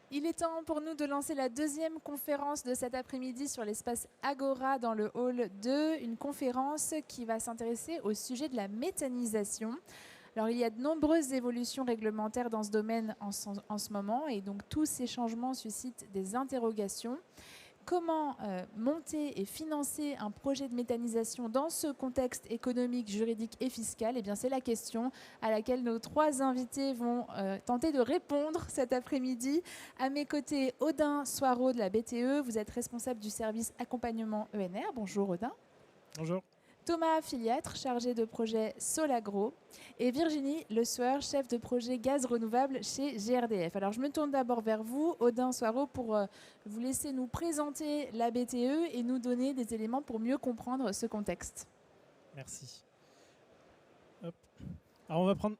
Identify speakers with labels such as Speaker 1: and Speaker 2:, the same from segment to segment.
Speaker 1: Il est temps pour nous de lancer la deuxième conférence de cet après-midi sur l'espace Agora dans le hall 2, une conférence qui va s'intéresser au sujet de la méthanisation. Alors, il y a de nombreuses évolutions réglementaires dans ce domaine en ce moment, et donc tous ces changements suscitent des interrogations. Comment monter et financer un projet de méthanisation dans ce contexte économique, juridique et fiscal? Eh bien, c'est la question à laquelle nos trois invités vont tenter de répondre cet après-midi. À mes côtés, Odin Soireau de la BTE. Vous êtes responsable du service accompagnement ENR. Bonjour Odin.
Speaker 2: Bonjour.
Speaker 1: Thomas Filiatre, chargé de projet Solagro, et Virginie Le Sueur, chef de projet gaz renouvelable chez GRDF. Alors je me tourne d'abord vers vous, Odin Soireau, pour vous laisser nous présenter la BTE et nous donner des éléments pour mieux comprendre ce contexte.
Speaker 2: Merci. Hop. Alors on va prendre...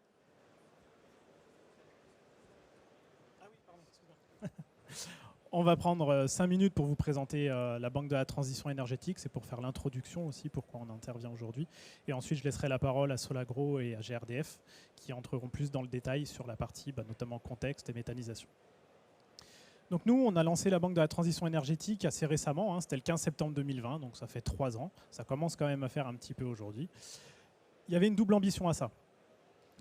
Speaker 2: On va prendre 5 minutes pour vous présenter la Banque de la Transition énergétique. C'est pour faire l'introduction aussi, pourquoi on intervient aujourd'hui. Et ensuite, je laisserai la parole à Solagro et à GRDF, qui entreront plus dans le détail sur la partie, notamment contexte et méthanisation. Donc nous, on a lancé la Banque de la Transition énergétique assez récemment. Hein, c'était le 15 septembre 2020, donc ça fait 3 ans. Ça commence quand même à faire un petit peu aujourd'hui. Il y avait une double ambition à ça.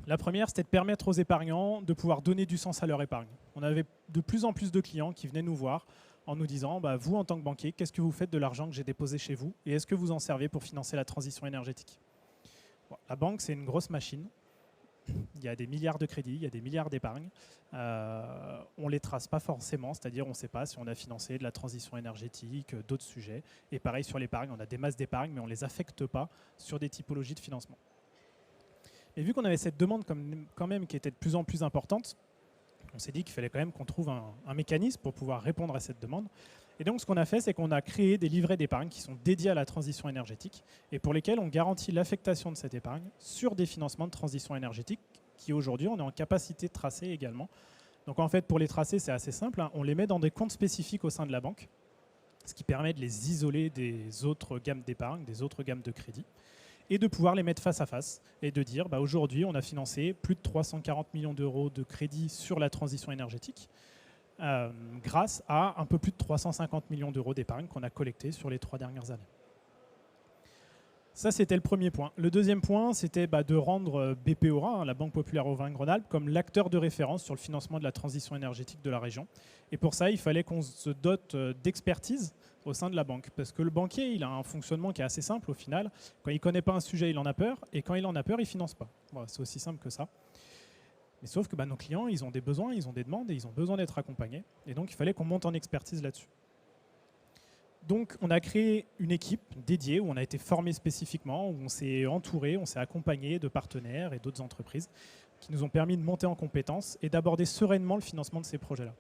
Speaker 2: La première, c'était de permettre aux épargnants de pouvoir donner du sens à leur épargne. On avait de plus en plus de clients qui venaient nous voir en nous disant vous, en tant que banquier, qu'est-ce que vous faites de l'argent que j'ai déposé chez vous et est-ce que vous en servez pour financer la transition énergétique? La banque, c'est une grosse machine. Il y a des milliards de crédits, il y a des milliards d'épargne. On ne les trace pas forcément, c'est-à-dire on ne sait pas si on a financé de la transition énergétique, d'autres sujets. Et pareil sur l'épargne, on a des masses d'épargne, mais on ne les affecte pas sur des typologies de financement. Et vu qu'on avait cette demande quand même qui était de plus en plus importante, on s'est dit qu'il fallait quand même qu'on trouve un mécanisme pour pouvoir répondre à cette demande. Et donc ce qu'on a fait, c'est qu'on a créé des livrets d'épargne qui sont dédiés à la transition énergétique et pour lesquels on garantit l'affectation de cette épargne sur des financements de transition énergétique qui aujourd'hui on est en capacité de tracer également. Donc en fait pour les tracer c'est assez simple, hein. On les met dans des comptes spécifiques au sein de la banque, ce qui permet de les isoler des autres gammes d'épargne, des autres gammes de crédit, et de pouvoir les mettre face à face et de dire aujourd'hui on a financé plus de 340 millions d'euros de crédit sur la transition énergétique grâce à un peu plus de 350 millions d'euros d'épargne qu'on a collecté sur les 3 dernières années. Ça, c'était le premier point. Le deuxième point, c'était de rendre BPORA, la Banque Populaire Auvergne-Rhône-Alpes, comme l'acteur de référence sur le financement de la transition énergétique de la région. Et pour ça, il fallait qu'on se dote d'expertise au sein de la banque. Parce que le banquier, il a un fonctionnement qui est assez simple au final. Quand il ne connaît pas un sujet, il en a peur. Et quand il en a peur, il ne finance pas. Voilà, c'est aussi simple que ça. Mais sauf que nos clients, ils ont des besoins, ils ont des demandes et ils ont besoin d'être accompagnés. Et donc, il fallait qu'on monte en expertise là-dessus. Donc, on a créé une équipe dédiée où on a été formé spécifiquement, où on s'est entouré, on s'est accompagné de partenaires et d'autres entreprises qui nous ont permis de monter en compétences et d'aborder sereinement le financement de ces projets-là.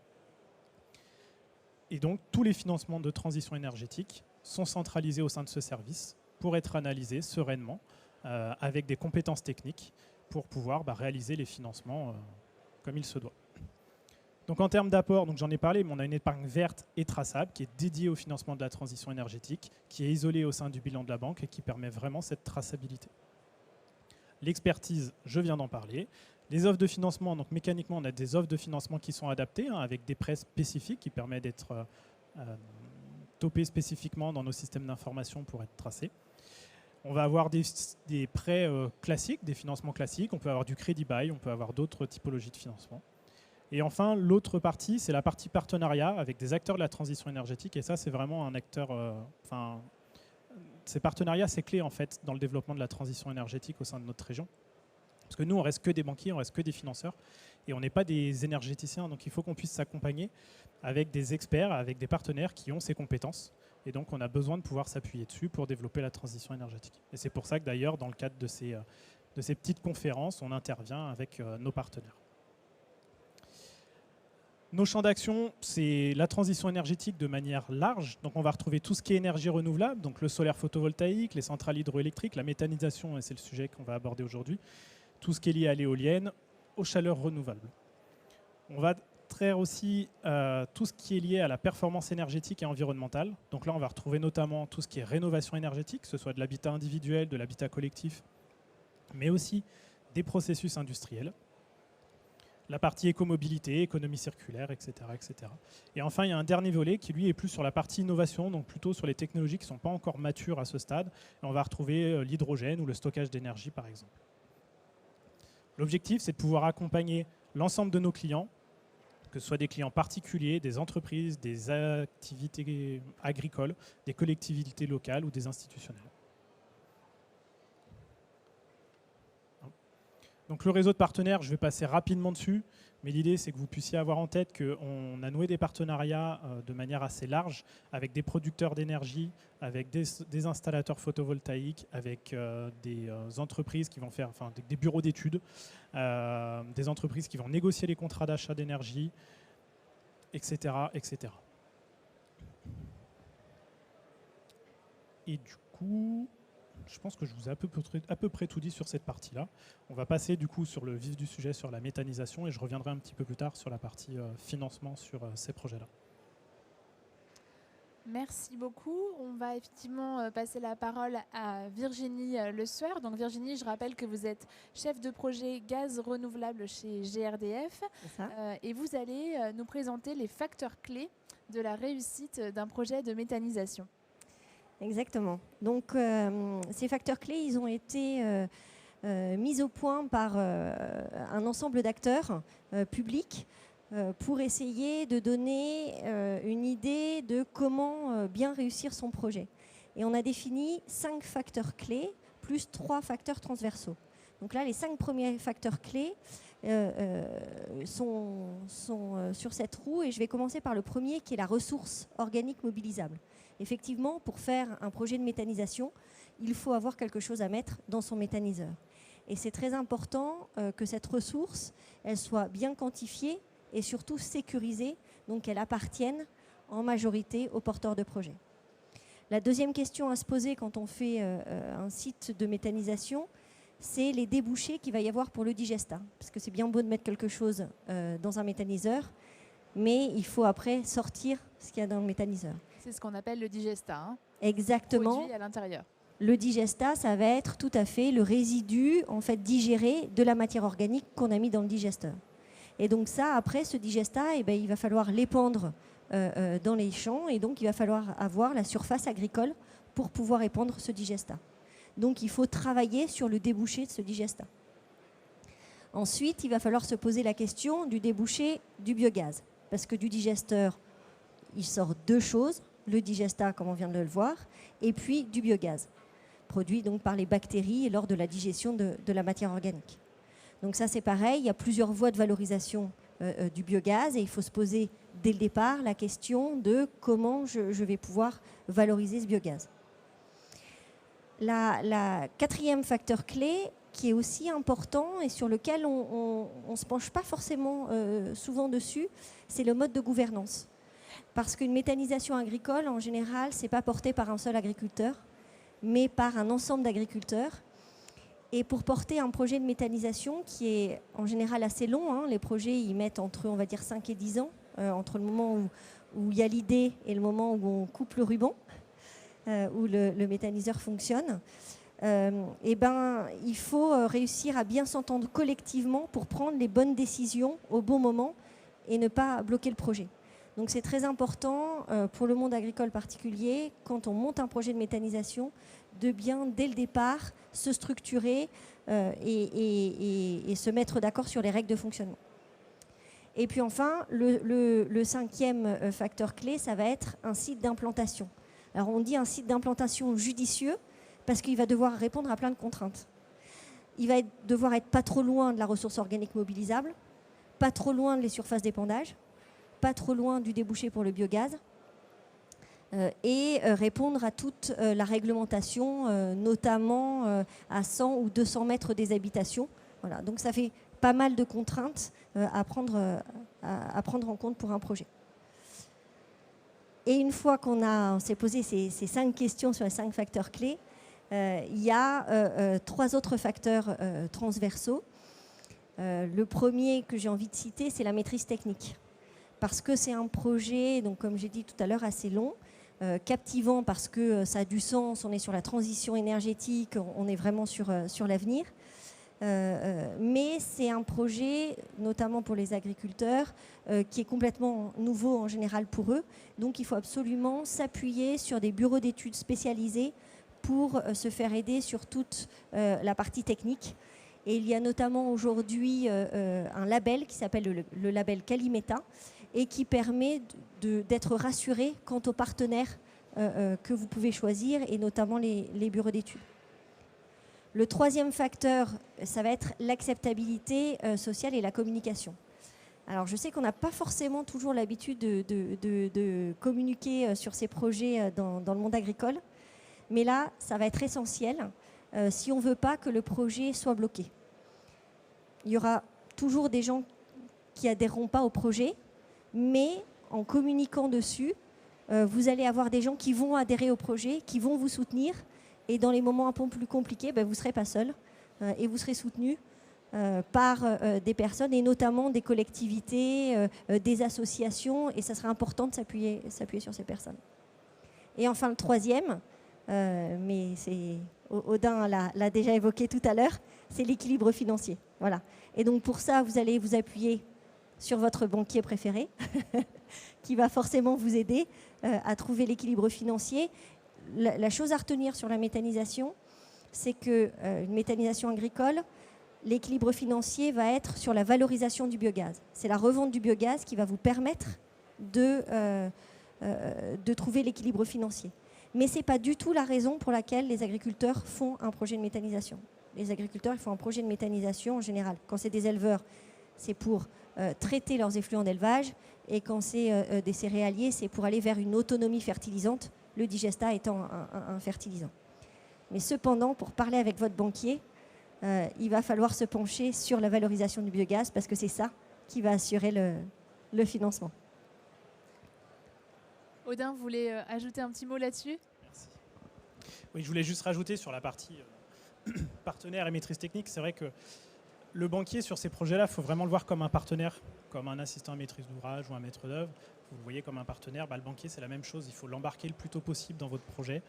Speaker 2: Et donc, tous les financements de transition énergétique sont centralisés au sein de ce service pour être analysés sereinement avec des compétences techniques pour pouvoir réaliser les financements comme il se doit. Donc en termes d'apport, j'en ai parlé, mais on a une épargne verte et traçable qui est dédiée au financement de la transition énergétique, qui est isolée au sein du bilan de la banque et qui permet vraiment cette traçabilité. L'expertise, je viens d'en parler. Les offres de financement, donc mécaniquement, on a des offres de financement qui sont adaptées avec des prêts spécifiques qui permettent d'être topés spécifiquement dans nos systèmes d'information pour être tracés. On va avoir des prêts classiques, des financements classiques, on peut avoir du crédit bail, on peut avoir d'autres typologies de financement. Et enfin, l'autre partie, c'est la partie partenariat avec des acteurs de la transition énergétique. Et ça, c'est vraiment un acteur... ces partenariats, c'est clé en fait dans le développement de la transition énergétique au sein de notre région. Parce que nous, on reste que des banquiers, on reste que des financeurs. Et on n'est pas des énergéticiens. Donc il faut qu'on puisse s'accompagner avec des experts, avec des partenaires qui ont ces compétences. Et donc on a besoin de pouvoir s'appuyer dessus pour développer la transition énergétique. Et c'est pour ça que d'ailleurs, dans le cadre de ces petites conférences, on intervient avec nos partenaires. Nos champs d'action, c'est la transition énergétique de manière large. Donc on va retrouver tout ce qui est énergie renouvelable, donc le solaire photovoltaïque, les centrales hydroélectriques, la méthanisation, et c'est le sujet qu'on va aborder aujourd'hui, tout ce qui est lié à l'éolienne, aux chaleurs renouvelables. On va traire aussi tout ce qui est lié à la performance énergétique et environnementale. Donc là, on va retrouver notamment tout ce qui est rénovation énergétique, que ce soit de l'habitat individuel, de l'habitat collectif, mais aussi des processus industriels. la partie écomobilité, économie circulaire, etc., etc. Et enfin, il y a un dernier volet qui, lui, est plus sur la partie innovation, donc plutôt sur les technologies qui ne sont pas encore matures à ce stade. Et on va retrouver l'hydrogène ou le stockage d'énergie, par exemple. L'objectif, c'est de pouvoir accompagner l'ensemble de nos clients, que ce soit des clients particuliers, des entreprises, des activités agricoles, des collectivités locales ou des institutionnels. Donc le réseau de partenaires, je vais passer rapidement dessus, mais l'idée c'est que vous puissiez avoir en tête qu'on a noué des partenariats de manière assez large avec des producteurs d'énergie, avec des installateurs photovoltaïques, avec des entreprises qui vont faire, enfin des bureaux d'études, des entreprises qui vont négocier les contrats d'achat d'énergie, etc., etc. Et du coup, je pense que je vous ai à peu près tout dit sur cette partie-là. On va passer du coup sur le vif du sujet, sur la méthanisation, et je reviendrai un petit peu plus tard sur la partie financement sur ces projets-là.
Speaker 1: Merci beaucoup. On va effectivement passer la parole à Virginie Le Sueur. Donc Virginie, je rappelle que vous êtes chef de projet gaz renouvelable chez GRDF. Et vous allez nous présenter les facteurs clés de la réussite d'un projet de méthanisation.
Speaker 3: Exactement. Donc ces facteurs clés, ils ont été mis au point par un ensemble d'acteurs publics pour essayer de donner une idée de comment bien réussir son projet. Et on a défini 5 facteurs clés plus 3 facteurs transversaux. Donc là, les 5 premiers facteurs clés sont sur cette roue, et je vais commencer par le premier qui est la ressource organique mobilisable. Effectivement, pour faire un projet de méthanisation, il faut avoir quelque chose à mettre dans son méthaniseur. Et c'est très important que cette ressource, elle soit bien quantifiée et surtout sécurisée, donc qu'elle appartienne en majorité aux porteurs de projet. La deuxième question à se poser quand on fait un site de méthanisation, c'est les débouchés qu'il va y avoir pour le digestat. Parce que c'est bien beau de mettre quelque chose dans un méthaniseur, mais il faut après sortir ce qu'il y a dans le méthaniseur.
Speaker 1: C'est ce qu'on appelle le digestat. Hein.
Speaker 3: Exactement.
Speaker 1: Produit à l'intérieur.
Speaker 3: Le digestat, ça va être tout à fait le résidu en fait digéré de la matière organique qu'on a mis dans le digesteur. Et donc ça, après, ce digestat, il va falloir l'épandre dans les champs, et donc il va falloir avoir la surface agricole pour pouvoir épandre ce digestat. Donc il faut travailler sur le débouché de ce digestat. Ensuite, il va falloir se poser la question du débouché du biogaz. Parce que du digesteur, il sort 2 choses, le digestat, comme on vient de le voir, et puis du biogaz, produit donc par les bactéries lors de la digestion de la matière organique. Donc ça, c'est pareil, il y a plusieurs voies de valorisation du biogaz, et il faut se poser dès le départ la question de comment je vais pouvoir valoriser ce biogaz. La quatrième facteur clé, qui est aussi important et sur lequel on ne se penche pas forcément souvent dessus, c'est le mode de gouvernance. Parce qu'une méthanisation agricole, en général, ce n'est pas porté par un seul agriculteur, mais par un ensemble d'agriculteurs. Et pour porter un projet de méthanisation qui est en général assez long, hein, les projets ils mettent entre, on va dire, 5 et 10 ans, entre le moment où il y a l'idée et le moment où on coupe le ruban, où le méthaniseur fonctionne, il faut réussir à bien s'entendre collectivement pour prendre les bonnes décisions au bon moment et ne pas bloquer le projet. Donc c'est très important pour le monde agricole particulier, quand on monte un projet de méthanisation, de bien, dès le départ, se structurer et se mettre d'accord sur les règles de fonctionnement. Et puis enfin, le cinquième facteur clé, ça va être un site d'implantation. Alors on dit un site d'implantation judicieux parce qu'il va devoir répondre à plein de contraintes. Il va devoir être pas trop loin de la ressource organique mobilisable, pas trop loin des surfaces d'épandage, pas trop loin du débouché pour le biogaz, et répondre à toute la réglementation, notamment à 100 ou 200 mètres des habitations. Voilà. Donc ça fait pas mal de contraintes à prendre en compte pour un projet. Et une fois qu'on s'est posé ces 5 questions sur les 5 facteurs clés, il y a 3 autres facteurs transversaux. Le premier que j'ai envie de citer, c'est la maîtrise technique. Parce que c'est un projet, donc, comme j'ai dit tout à l'heure, assez long, captivant parce que ça a du sens, on est sur la transition énergétique, on est vraiment sur l'avenir, Mais c'est un projet, notamment pour les agriculteurs, qui est complètement nouveau en général pour eux. Donc il faut absolument s'appuyer sur des bureaux d'études spécialisés pour se faire aider sur toute la partie technique. Et il y a notamment aujourd'hui un label qui s'appelle le label Calimeta et qui permet d'être rassuré quant aux partenaires que vous pouvez choisir, et notamment les bureaux d'études. Le troisième facteur, ça va être l'acceptabilité sociale et la communication. Alors, je sais qu'on n'a pas forcément toujours l'habitude de communiquer sur ces projets dans le monde agricole, mais là, ça va être essentiel si on ne veut pas que le projet soit bloqué. Il y aura toujours des gens qui n'adhéreront pas au projet, mais en communiquant dessus, vous allez avoir des gens qui vont adhérer au projet, qui vont vous soutenir. Et dans les moments un peu plus compliqués, vous ne serez pas seul et vous serez soutenu par des personnes, et notamment des collectivités, des associations. Et ça sera important de s'appuyer sur ces personnes. Et enfin, le troisième, mais Odin l'a déjà évoqué tout à l'heure, c'est l'équilibre financier. Voilà. Et donc pour ça, vous allez vous appuyer sur votre banquier préféré qui va forcément vous aider à trouver l'équilibre financier. La chose à retenir sur la méthanisation, c'est qu'une méthanisation agricole, l'équilibre financier va être sur la valorisation du biogaz. C'est la revente du biogaz qui va vous permettre de trouver l'équilibre financier. Mais ce n'est pas du tout la raison pour laquelle les agriculteurs font un projet de méthanisation. Les agriculteurs, ils font un projet de méthanisation en général. Quand c'est des éleveurs, c'est pour traiter leurs effluents d'élevage, et quand c'est des céréaliers, c'est pour aller vers une autonomie fertilisante, le digesta étant un fertilisant. Mais cependant, pour parler avec votre banquier, il va falloir se pencher sur la valorisation du biogaz, parce que c'est ça qui va assurer le financement.
Speaker 1: Odin, vous voulez ajouter un petit mot là-dessus?
Speaker 2: Merci. Oui, je voulais juste rajouter sur la partie partenaire et maîtrise technique. C'est vrai que le banquier, sur ces projets-là, il faut vraiment le voir comme un partenaire, comme un assistant à maîtrise d'ouvrage ou un maître d'œuvre. Vous le voyez comme un partenaire. Le banquier, c'est la même chose. Il faut l'embarquer le plus tôt possible dans votre projet.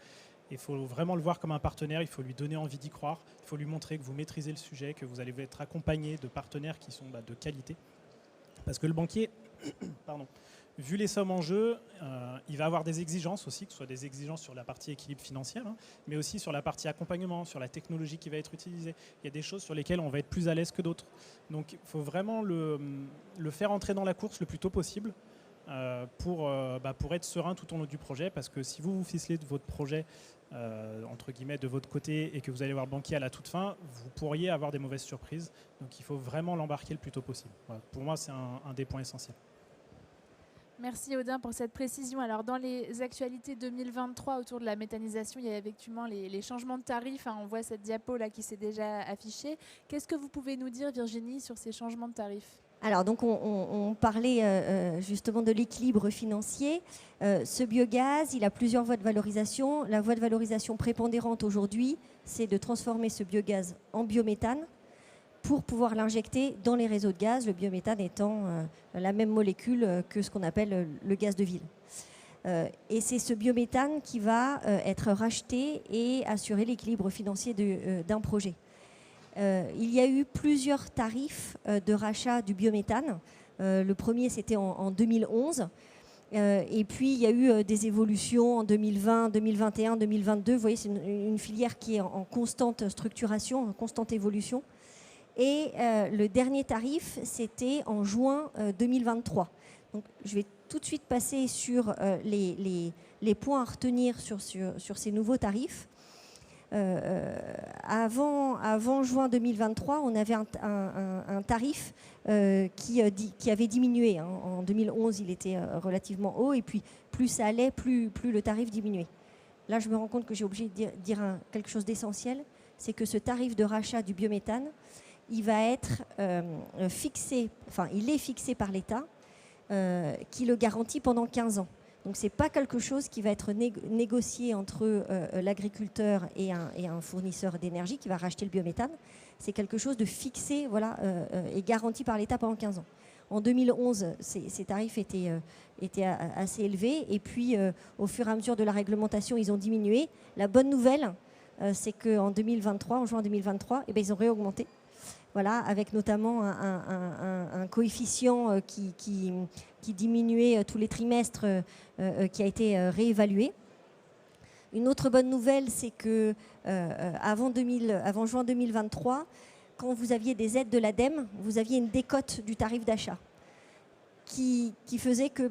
Speaker 2: Il faut vraiment le voir comme un partenaire. Il faut lui donner envie d'y croire. Il faut lui montrer que vous maîtrisez le sujet, que vous allez être accompagné de partenaires qui sont de qualité. Parce que le banquier, vu les sommes en jeu, il va avoir des exigences aussi, que ce soit des exigences sur la partie équilibre financier, mais aussi sur la partie accompagnement, sur la technologie qui va être utilisée. Il y a des choses sur lesquelles on va être plus à l'aise que d'autres. Donc il faut vraiment le faire entrer dans la course le plus tôt possible pour être serein tout au long du projet. Parce que si vous ficelez de votre projet, entre guillemets, de votre côté, et que vous allez voir le banquier à la toute fin, vous pourriez avoir des mauvaises surprises. Donc il faut vraiment l'embarquer le plus tôt possible. Voilà. Pour moi, c'est un des points essentiels.
Speaker 1: Merci Odin pour cette précision. Alors dans les actualités 2023 autour de la méthanisation, il y a effectivement les changements de tarifs. On voit cette diapo là qui s'est déjà affichée. Qu'est-ce que vous pouvez nous dire, Virginie, sur ces changements de tarifs?
Speaker 3: Alors donc on parlait justement de l'équilibre financier. Ce biogaz, il a plusieurs voies de valorisation. La voie de valorisation prépondérante aujourd'hui, c'est de transformer ce biogaz en biométhane pour pouvoir l'injecter dans les réseaux de gaz, le biométhane étant la même molécule que ce qu'on appelle le gaz de ville. Et c'est ce biométhane qui va être racheté et assurer l'équilibre financier d'un projet. Il y a eu plusieurs tarifs de rachat du biométhane. Le premier, c'était en 2011. Et puis, il y a eu des évolutions en 2020, 2021, 2022. Vous voyez, c'est une filière qui est en constante structuration, en constante évolution. Et le dernier tarif, c'était en juin 2023. Donc, je vais tout de suite passer sur les points à retenir sur ces nouveaux tarifs. Avant juin 2023, on avait un tarif qui avait diminué. En 2011, il était relativement haut, et puis plus ça allait, plus le tarif diminuait. Là, je me rends compte que j'ai obligé de dire quelque chose d'essentiel, c'est que ce tarif de rachat du biométhane, il va être fixé, il est fixé par l'État, qui le garantit pendant 15 ans. Donc ce n'est pas quelque chose qui va être négocié entre l'agriculteur et un fournisseur d'énergie qui va racheter le biométhane. C'est quelque chose de fixé et garanti par l'État pendant 15 ans. En 2011, ces tarifs étaient assez élevés, et puis au fur et à mesure de la réglementation, ils ont diminué. La bonne nouvelle, c'est qu'en 2023, en juin 2023, ils ont réaugmenté. voilà, avec notamment un coefficient qui diminuait tous les trimestres, qui a été réévalué. Une autre bonne nouvelle, c'est que avant juin 2023, quand vous aviez des aides de l'ADEME, vous aviez une décote du tarif d'achat qui faisait que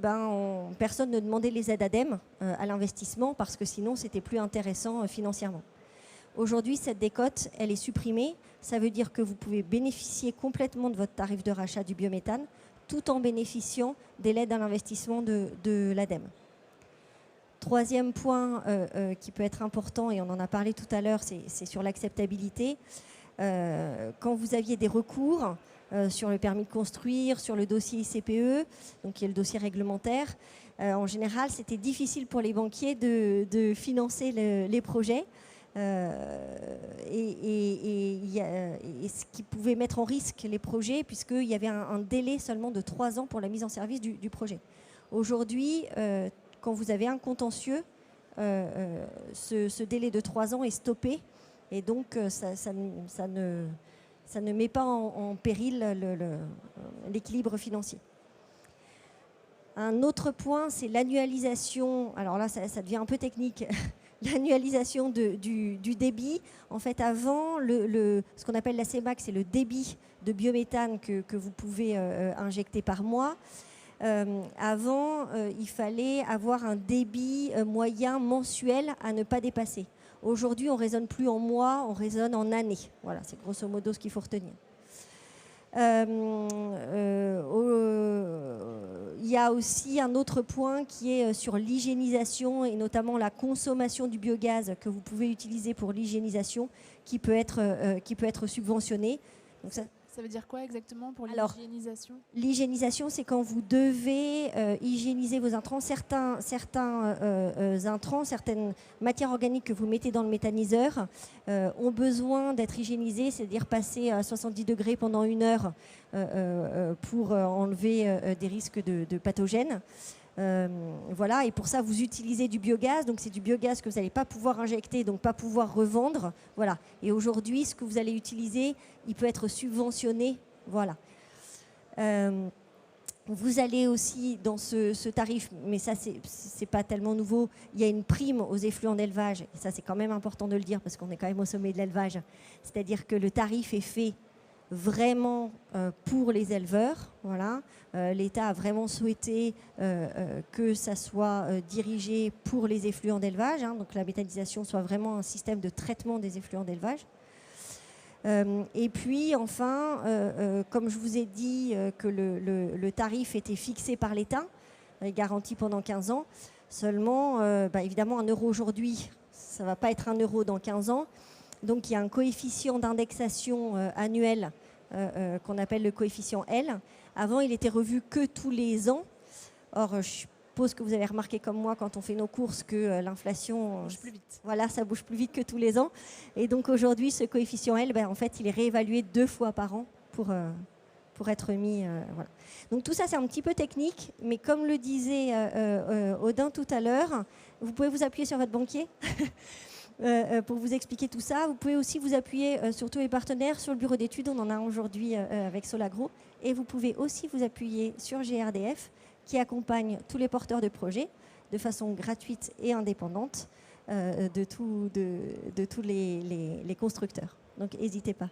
Speaker 3: personne ne demandait les aides ADEME à l'investissement parce que sinon, c'était plus intéressant financièrement. Aujourd'hui, cette décote, elle est supprimée. Ça veut dire que vous pouvez bénéficier complètement de votre tarif de rachat du biométhane tout en bénéficiant de l'aide à l'investissement de l'ADEME. Troisième point qui peut être important, et on en a parlé tout à l'heure, c'est sur l'acceptabilité. Quand vous aviez des recours sur le permis de construire, sur le dossier ICPE, donc qui est le dossier réglementaire, en général, c'était difficile pour les banquiers de financer les projets. Et ce qui pouvait mettre en risque les projets, puisqu'il y avait un délai seulement de 3 ans pour la mise en service du projet. Aujourd'hui, quand vous avez un contentieux, ce délai de 3 ans est stoppé, et donc ça ne met pas en péril l'équilibre financier. Un autre point, c'est l'annualisation. Alors là, ça devient un peu technique. L'annualisation du débit. En fait, avant, ce qu'on appelle la CEMAC, c'est le débit de biométhane que vous pouvez injecter par mois. Avant, il fallait avoir un débit moyen mensuel à ne pas dépasser. Aujourd'hui, on ne raisonne plus en mois, on raisonne en années. Voilà, c'est grosso modo ce qu'il faut retenir. Il y a aussi un autre point qui est sur l'hygiénisation et notamment la consommation du biogaz que vous pouvez utiliser pour l'hygiénisation qui peut être subventionné. Donc
Speaker 1: ça veut dire quoi exactement pour l'hygiénisation ?
Speaker 3: L'hygiénisation, c'est quand vous devez hygiéniser vos intrants. Certains intrants, certaines matières organiques que vous mettez dans le méthaniseur ont besoin d'être hygiénisés, c'est-à-dire passer à 70 degrés pendant 1 heure pour enlever des risques de pathogènes. Voilà, et pour ça, vous utilisez du biogaz. Donc, c'est du biogaz que vous n'allez pas pouvoir injecter, donc pas pouvoir revendre. Voilà. Et aujourd'hui, ce que vous allez utiliser, il peut être subventionné. Voilà. Vous allez aussi, dans ce tarif, mais ça, c'est pas tellement nouveau, il y a une prime aux effluents d'élevage. Et ça, c'est quand même important de le dire parce qu'on est quand même au sommet de l'élevage. C'est-à-dire que le tarif est fait vraiment pour les éleveurs. Voilà. L'État a vraiment souhaité que ça soit dirigé pour les effluents d'élevage, donc la méthanisation soit vraiment un système de traitement des effluents d'élevage. Et puis enfin, comme je vous ai dit que le tarif était fixé par l'État, garanti pendant 15 ans, seulement, évidemment, 1 euro aujourd'hui, ça ne va pas être 1 euro dans 15 ans. Donc il y a un coefficient d'indexation annuel qu'on appelle le coefficient L. Avant, il était revu que tous les ans. Or, je suppose que vous avez remarqué comme moi quand on fait nos courses que l'inflation
Speaker 1: bouge plus vite.
Speaker 3: Voilà, ça bouge plus vite que tous les ans. Et donc aujourd'hui, ce coefficient L, en fait, il est réévalué 2 fois par an pour être mis. Voilà. Donc tout ça, c'est un petit peu technique, mais comme le disait Odin tout à l'heure, vous pouvez vous appuyer sur votre banquier pour vous expliquer tout ça. Vous pouvez aussi vous appuyer sur tous les partenaires, sur le bureau d'études, on en a aujourd'hui avec Solagro, et vous pouvez aussi vous appuyer sur GRDF qui accompagne tous les porteurs de projets de façon gratuite et indépendante de tous les constructeurs. Donc n'hésitez pas.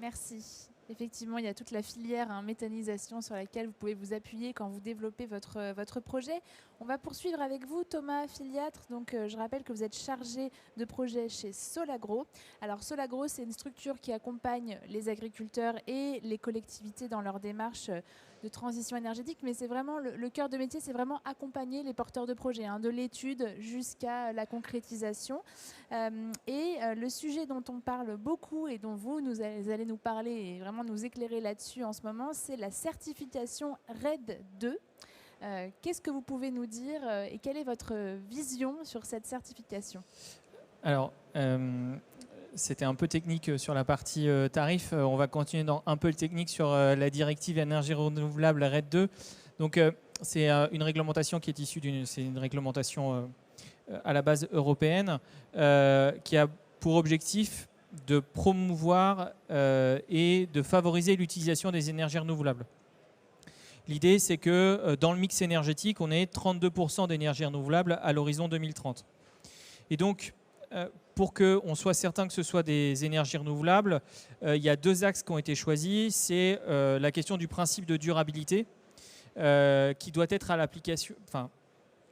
Speaker 1: Merci. Effectivement, il y a toute la filière méthanisation sur laquelle vous pouvez vous appuyer quand vous développez votre projet. On va poursuivre avec vous, Thomas Filiatre. Donc, je rappelle que vous êtes chargé de projet chez Solagro. Alors, Solagro, c'est une structure qui accompagne les agriculteurs et les collectivités dans leur démarche de transition énergétique, mais c'est vraiment le cœur de métier, c'est vraiment accompagner les porteurs de projets, de l'étude jusqu'à la concrétisation. Et le sujet dont on parle beaucoup et dont vous allez nous parler et vraiment nous éclairer là-dessus en ce moment, c'est la certification RED 2. Qu'est-ce que vous pouvez nous dire et quelle est votre vision sur cette certification ?
Speaker 4: Alors, c'était un peu technique sur la partie tarif. On va continuer dans un peu le technique sur la directive énergie renouvelable RED 2. Donc, c'est une réglementation qui est issue d'une réglementation à la base européenne qui a pour objectif de promouvoir et de favoriser l'utilisation des énergies renouvelables. L'idée, c'est que dans le mix énergétique, on ait 32% d'énergie renouvelable à l'horizon 2030. Et donc, pour qu'on soit certain que ce soit des énergies renouvelables, il y a 2 axes qui ont été choisis. C'est la question du principe de durabilité qui doit être à l'application,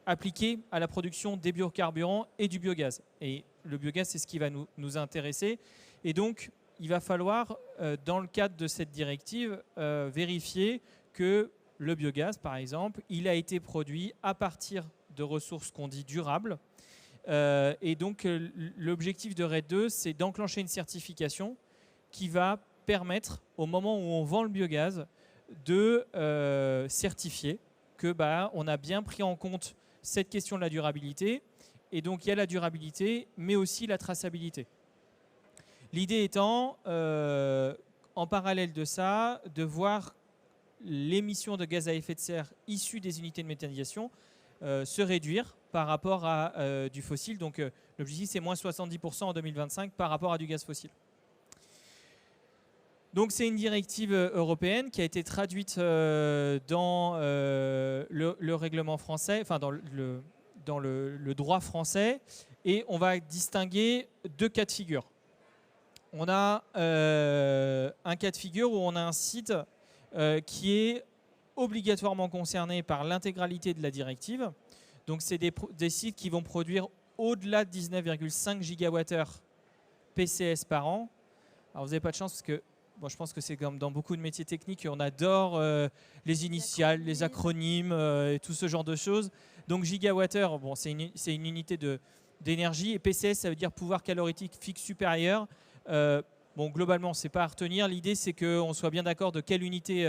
Speaker 4: appliqué à la production des biocarburants et du biogaz. Et le biogaz, c'est ce qui va nous intéresser. Et donc, il va falloir, dans le cadre de cette directive, vérifier que le biogaz, par exemple, il a été produit à partir de ressources qu'on dit durables. Et donc, l'objectif de RED II, c'est d'enclencher une certification qui va permettre, au moment où on vend le biogaz, de certifier que on a bien pris en compte cette question de la durabilité. Et donc, il y a la durabilité, mais aussi la traçabilité. L'idée étant, en parallèle de ça, de voir l'émission de gaz à effet de serre issues des unités de méthanisation se réduire par rapport à du fossile. Donc, l'objectif, c'est moins 70% en 2025 par rapport à du gaz fossile. Donc, c'est une directive européenne qui a été traduite dans le règlement français, enfin dans le droit français, et on va distinguer 2 cas de figure. On a un cas de figure où on a un site qui est obligatoirement concerné par l'intégralité de la directive. Donc, c'est des sites qui vont produire au-delà de 19,5 GWh PCS par an. Alors, vous n'avez pas de chance parce que je pense que c'est comme dans beaucoup de métiers techniques, on adore les initiales, les acronymes et tout ce genre de choses. Donc, gigawattheure, c'est une unité d'énergie. Et PCS, ça veut dire pouvoir calorifique fixe supérieur. Globalement, ce n'est pas à retenir. L'idée, c'est qu'on soit bien d'accord de quelle unité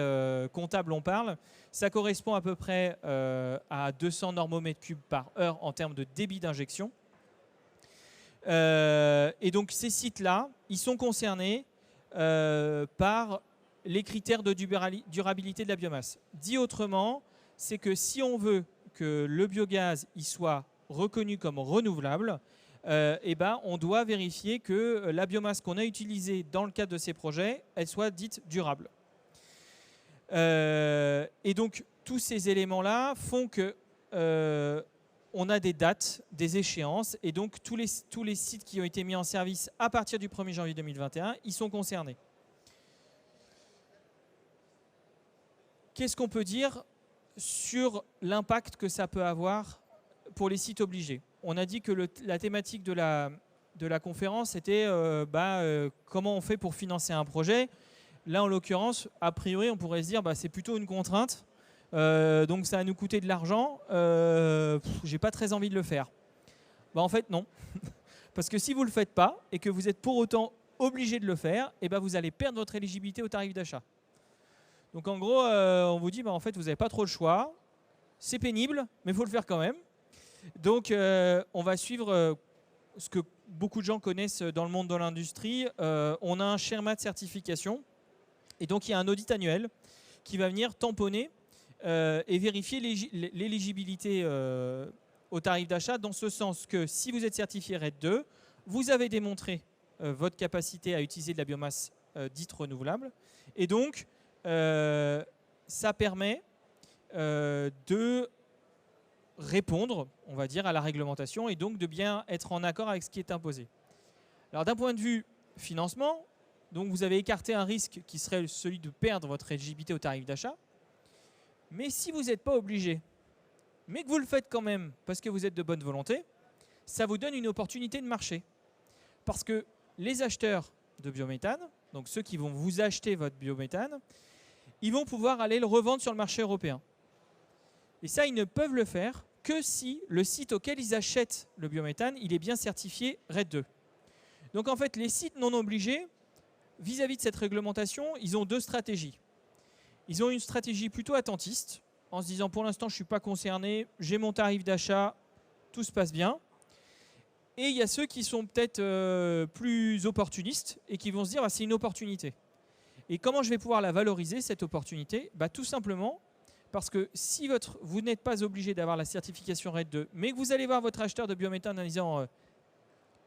Speaker 4: comptable on parle. Ça correspond à peu près à 200 normomètres cubes par heure en termes de débit d'injection. Et donc, ces sites-là, ils sont concernés par les critères de durabilité de la biomasse. Dit autrement, c'est que si on veut que le biogaz il soit reconnu comme renouvelable, on doit vérifier que la biomasse qu'on a utilisée dans le cadre de ces projets, elle soit dite durable. Et donc, tous ces éléments-là font que on a des dates, des échéances, et donc tous les sites qui ont été mis en service à partir du 1er janvier 2021, ils sont concernés. Qu'est-ce qu'on peut dire sur l'impact que ça peut avoir pour les sites obligés? On a dit que la thématique de la conférence était comment on fait pour financer un projet. Là, en l'occurrence, a priori, on pourrait se dire c'est plutôt une contrainte. Donc ça va nous coûter de l'argent, j'ai pas très envie de le faire. En fait non, parce que si vous le faites pas et que vous êtes pour autant obligé de le faire, vous allez perdre votre éligibilité au tarif d'achat. Donc en gros, on vous dit en fait vous n'avez pas trop le choix, c'est pénible, mais il faut le faire quand même. Donc on va suivre ce que beaucoup de gens connaissent dans le monde de l'industrie. On a un schéma de certification et donc il y a un audit annuel qui va venir tamponner et vérifier l'éligibilité au tarif d'achat, dans ce sens que si vous êtes certifié RED II, vous avez démontré votre capacité à utiliser de la biomasse dite renouvelable. Et donc, ça permet de répondre, on va dire, à la réglementation et donc de bien être en accord avec ce qui est imposé. Alors, d'un point de vue financement, donc vous avez écarté un risque qui serait celui de perdre votre éligibilité au tarif d'achat. Mais si vous n'êtes pas obligé, mais que vous le faites quand même parce que vous êtes de bonne volonté, ça vous donne une opportunité de marché. Parce que les acheteurs de biométhane, donc ceux qui vont vous acheter votre biométhane, ils vont pouvoir aller le revendre sur le marché européen. Et ça, ils ne peuvent le faire que si le site auquel ils achètent le biométhane, il est bien certifié RED II. Donc en fait, les sites non obligés, vis-à-vis de cette réglementation, ils ont 2 stratégies. Ils ont une stratégie plutôt attentiste, en se disant pour l'instant je ne suis pas concerné, j'ai mon tarif d'achat, tout se passe bien. Et il y a ceux qui sont peut-être plus opportunistes et qui vont se dire c'est une opportunité. Et comment je vais pouvoir la valoriser, cette opportunité? Tout simplement parce que si vous n'êtes pas obligé d'avoir la certification RED II, mais que vous allez voir votre acheteur de biométhane en disant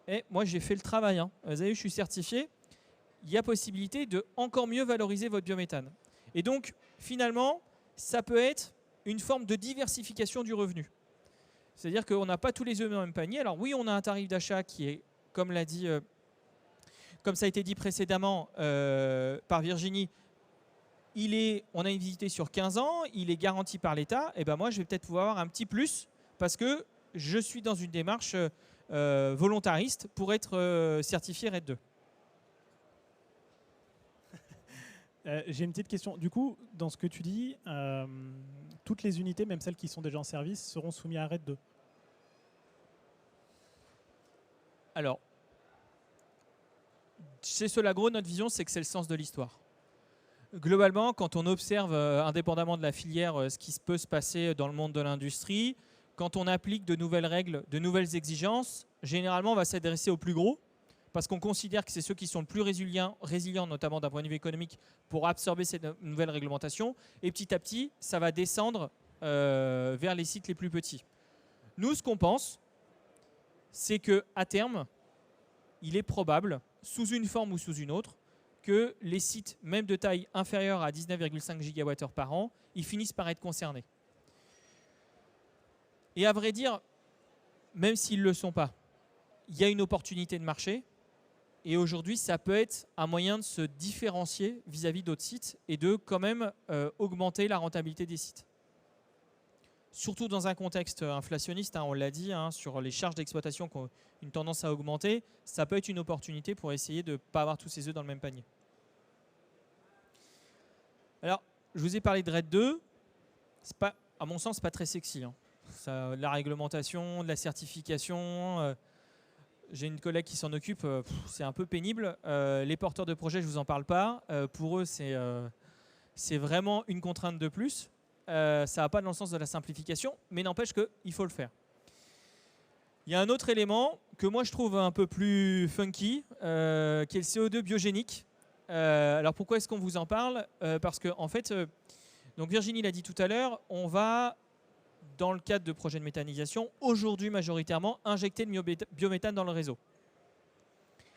Speaker 4: Et moi, j'ai fait le travail. Hein. Vous avez vu, je suis certifié. Il y a possibilité de encore mieux valoriser votre biométhane. Et donc, finalement, ça peut être une forme de diversification du revenu. C'est-à-dire qu'on n'a pas tous les œufs dans le même panier. Alors oui, on a un tarif d'achat qui est, comme ça a été dit précédemment par Virginie, on a une visité sur 15 ans, il est garanti par l'État. Et ben moi, je vais peut-être pouvoir avoir un petit plus parce que je suis dans une démarche volontariste pour être certifié RED 2.
Speaker 2: J'ai une petite question. Du coup, dans ce que tu dis, toutes les unités, même celles qui sont déjà en service, seront soumises à RED 2.
Speaker 4: Alors, chez Solagro, notre vision, c'est que c'est le sens de l'histoire. Globalement, quand on observe, indépendamment de la filière, ce qui peut se passer dans le monde de l'industrie, quand on applique de nouvelles règles, de nouvelles exigences, généralement, on va s'adresser aux plus gros, parce qu'on considère que c'est ceux qui sont le plus résilients notamment d'un point de vue économique, pour absorber cette nouvelle réglementation. Et petit à petit, ça va descendre vers les sites les plus petits. Nous, ce qu'on pense, c'est qu'à terme, il est probable, sous une forme ou sous une autre, que les sites, même de taille inférieure à 19,5 GWh par an, ils finissent par être concernés. Et à vrai dire, même s'ils ne le sont pas, il y a une opportunité de marché. Et aujourd'hui, ça peut être un moyen de se différencier vis-à-vis d'autres sites et de quand même augmenter la rentabilité des sites. Surtout dans un contexte inflationniste, hein, on l'a dit, hein, sur les charges d'exploitation qui ont une tendance à augmenter, ça peut être une opportunité pour essayer de ne pas avoir tous ses œufs dans le même panier. Alors, je vous ai parlé de RED 2. À mon sens, ce n'est pas très sexy. Hein. Ça, la réglementation, de la certification... J'ai une collègue qui s'en occupe, c'est un peu pénible. Les porteurs de projets, je ne vous en parle pas. Pour eux, c'est vraiment une contrainte de plus. Ça ne va pas dans le sens de la simplification, mais n'empêche qu'il faut le faire. Il y a un autre élément que moi je trouve un peu plus funky, qui est le CO2 biogénique. Alors pourquoi est-ce qu'on vous en parle? Parce que en fait, donc Virginie l'a dit tout à l'heure, on va... dans le cadre de projets de méthanisation, aujourd'hui majoritairement, injecter le biométhane dans le réseau.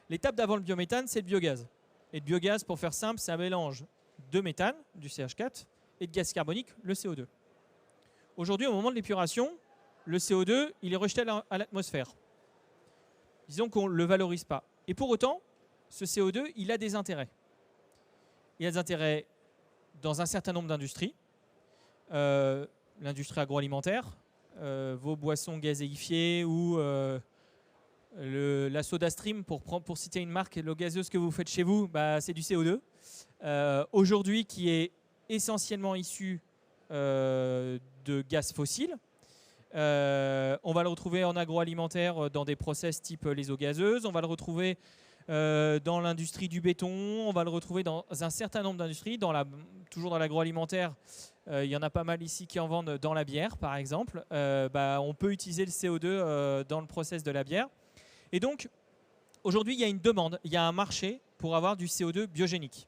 Speaker 4: L'étape d'avant le biométhane, c'est le biogaz. Et le biogaz, pour faire simple, c'est un mélange de méthane, du CH4, et de gaz carbonique, le CO2. Aujourd'hui, au moment de l'épuration, le CO2, il est rejeté à l'atmosphère. Disons qu'on ne le valorise pas. Et pour autant, ce CO2, il a des intérêts. Il a des intérêts dans un certain nombre d'industries. L'industrie agroalimentaire, vos boissons gazéifiées ou la SodaStream, pour citer une marque, l'eau gazeuse que vous faites chez vous, bah, c'est du CO2. Aujourd'hui, qui est essentiellement issu de gaz fossiles. On va le retrouver en agroalimentaire dans des process type les eaux gazeuses. On va le retrouver dans l'industrie du béton. On va le retrouver dans un certain nombre d'industries. Toujours dans l'agroalimentaire, il y en a pas mal ici qui en vendent dans la bière, par exemple. On peut utiliser le CO2 dans le process de la bière. Et donc, aujourd'hui, il y a une demande, il y a un marché pour avoir du CO2 biogénique.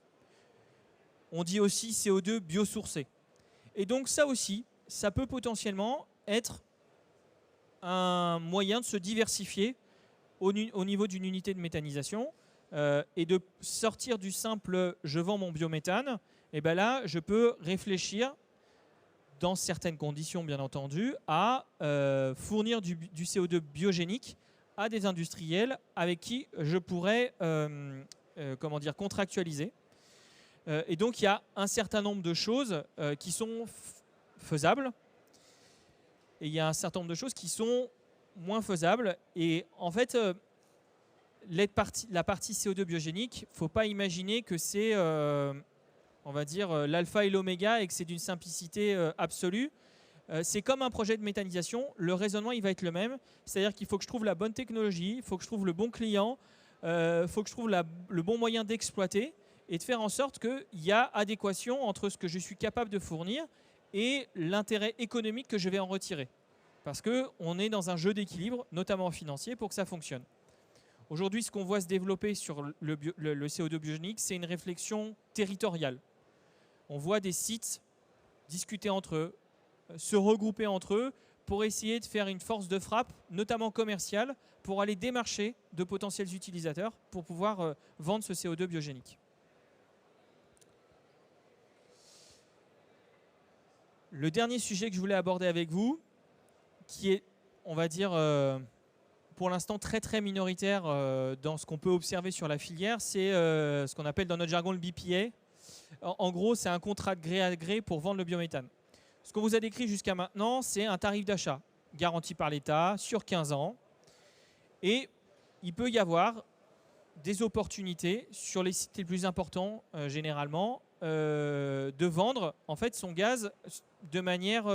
Speaker 4: On dit aussi CO2 biosourcé. Et donc, ça aussi, ça peut potentiellement être un moyen de se diversifier au niveau d'une unité de méthanisation et de sortir du simple « je vends mon biométhane ». Et bien là, je peux réfléchir, dans certaines conditions bien entendu, à fournir du CO2 biogénique à des industriels avec qui je pourrais contractualiser. Et donc il y a un certain nombre de choses qui sont faisables et il y a un certain nombre de choses qui sont moins faisables. Et en fait, la partie CO2 biogénique, il ne faut pas imaginer que c'est on va dire l'alpha et l'oméga et que c'est d'une simplicité absolue. C'est comme un projet de méthanisation, le raisonnement il va être le même, c'est-à-dire qu'il faut que je trouve la bonne technologie, il faut que je trouve le bon client, il faut que je trouve le bon moyen d'exploiter et de faire en sorte qu'il y a adéquation entre ce que je suis capable de fournir et l'intérêt économique que je vais en retirer. Parce qu'on est dans un jeu d'équilibre, notamment financier, pour que ça fonctionne. Aujourd'hui, ce qu'on voit se développer sur le CO2 biogénique, c'est une réflexion territoriale. On voit des sites discuter entre eux, se regrouper entre eux pour essayer de faire une force de frappe, notamment commerciale, pour aller démarcher de potentiels utilisateurs pour pouvoir vendre ce CO2 biogénique. Le dernier sujet que je voulais aborder avec vous, qui est, on va dire, pour l'instant très très minoritaire dans ce qu'on peut observer sur la filière, c'est ce qu'on appelle dans notre jargon le BPA. En gros, c'est un contrat de gré à gré pour vendre le biométhane. Ce qu'on vous a décrit jusqu'à maintenant, c'est un tarif d'achat garanti par l'État sur 15 ans. Et il peut y avoir des opportunités sur les sites les plus importants, généralement, de vendre en fait, son gaz de manière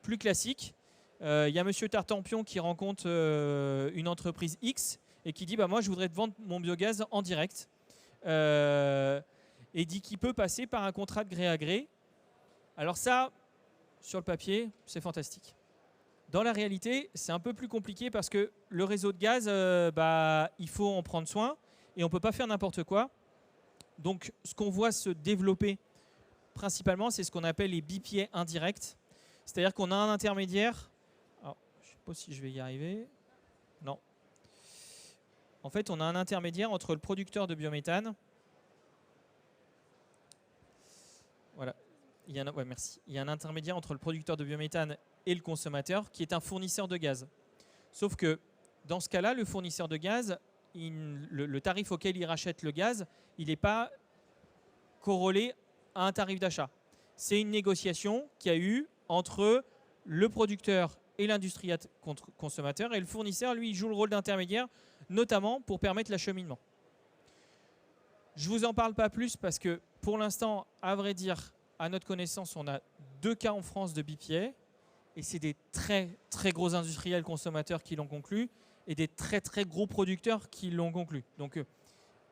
Speaker 4: plus classique. Il y a M. Tartampion qui rencontre une entreprise X et qui dit moi, je voudrais te vendre mon biogaz en direct. Et dit qu'il peut passer par un contrat de gré à gré. Alors ça, sur le papier, c'est fantastique. Dans la réalité, c'est un peu plus compliqué parce que le réseau de gaz, il faut en prendre soin et on ne peut pas faire n'importe quoi. Donc, ce qu'on voit se développer principalement, c'est ce qu'on appelle les BPA indirects. C'est-à-dire qu'on a un intermédiaire. Alors, je ne sais pas si je vais y arriver. Non. En fait, on a un intermédiaire entre le producteur de biométhane. Voilà. Merci. Il y a un intermédiaire entre le producteur de biométhane et le consommateur qui est un fournisseur de gaz. Sauf que dans ce cas-là, le fournisseur de gaz, le tarif auquel il rachète le gaz, il n'est pas corrélé à un tarif d'achat. C'est une négociation qu'il y a eu entre le producteur et l'industrie consommateur, et le fournisseur, lui, il joue le rôle d'intermédiaire, notamment pour permettre l'acheminement. Je ne vous en parle pas plus parce que pour l'instant, à vrai dire, à notre connaissance, on a 2 cas en France de BPA et c'est des très très gros industriels consommateurs qui l'ont conclu et des très très gros producteurs qui l'ont conclu. Donc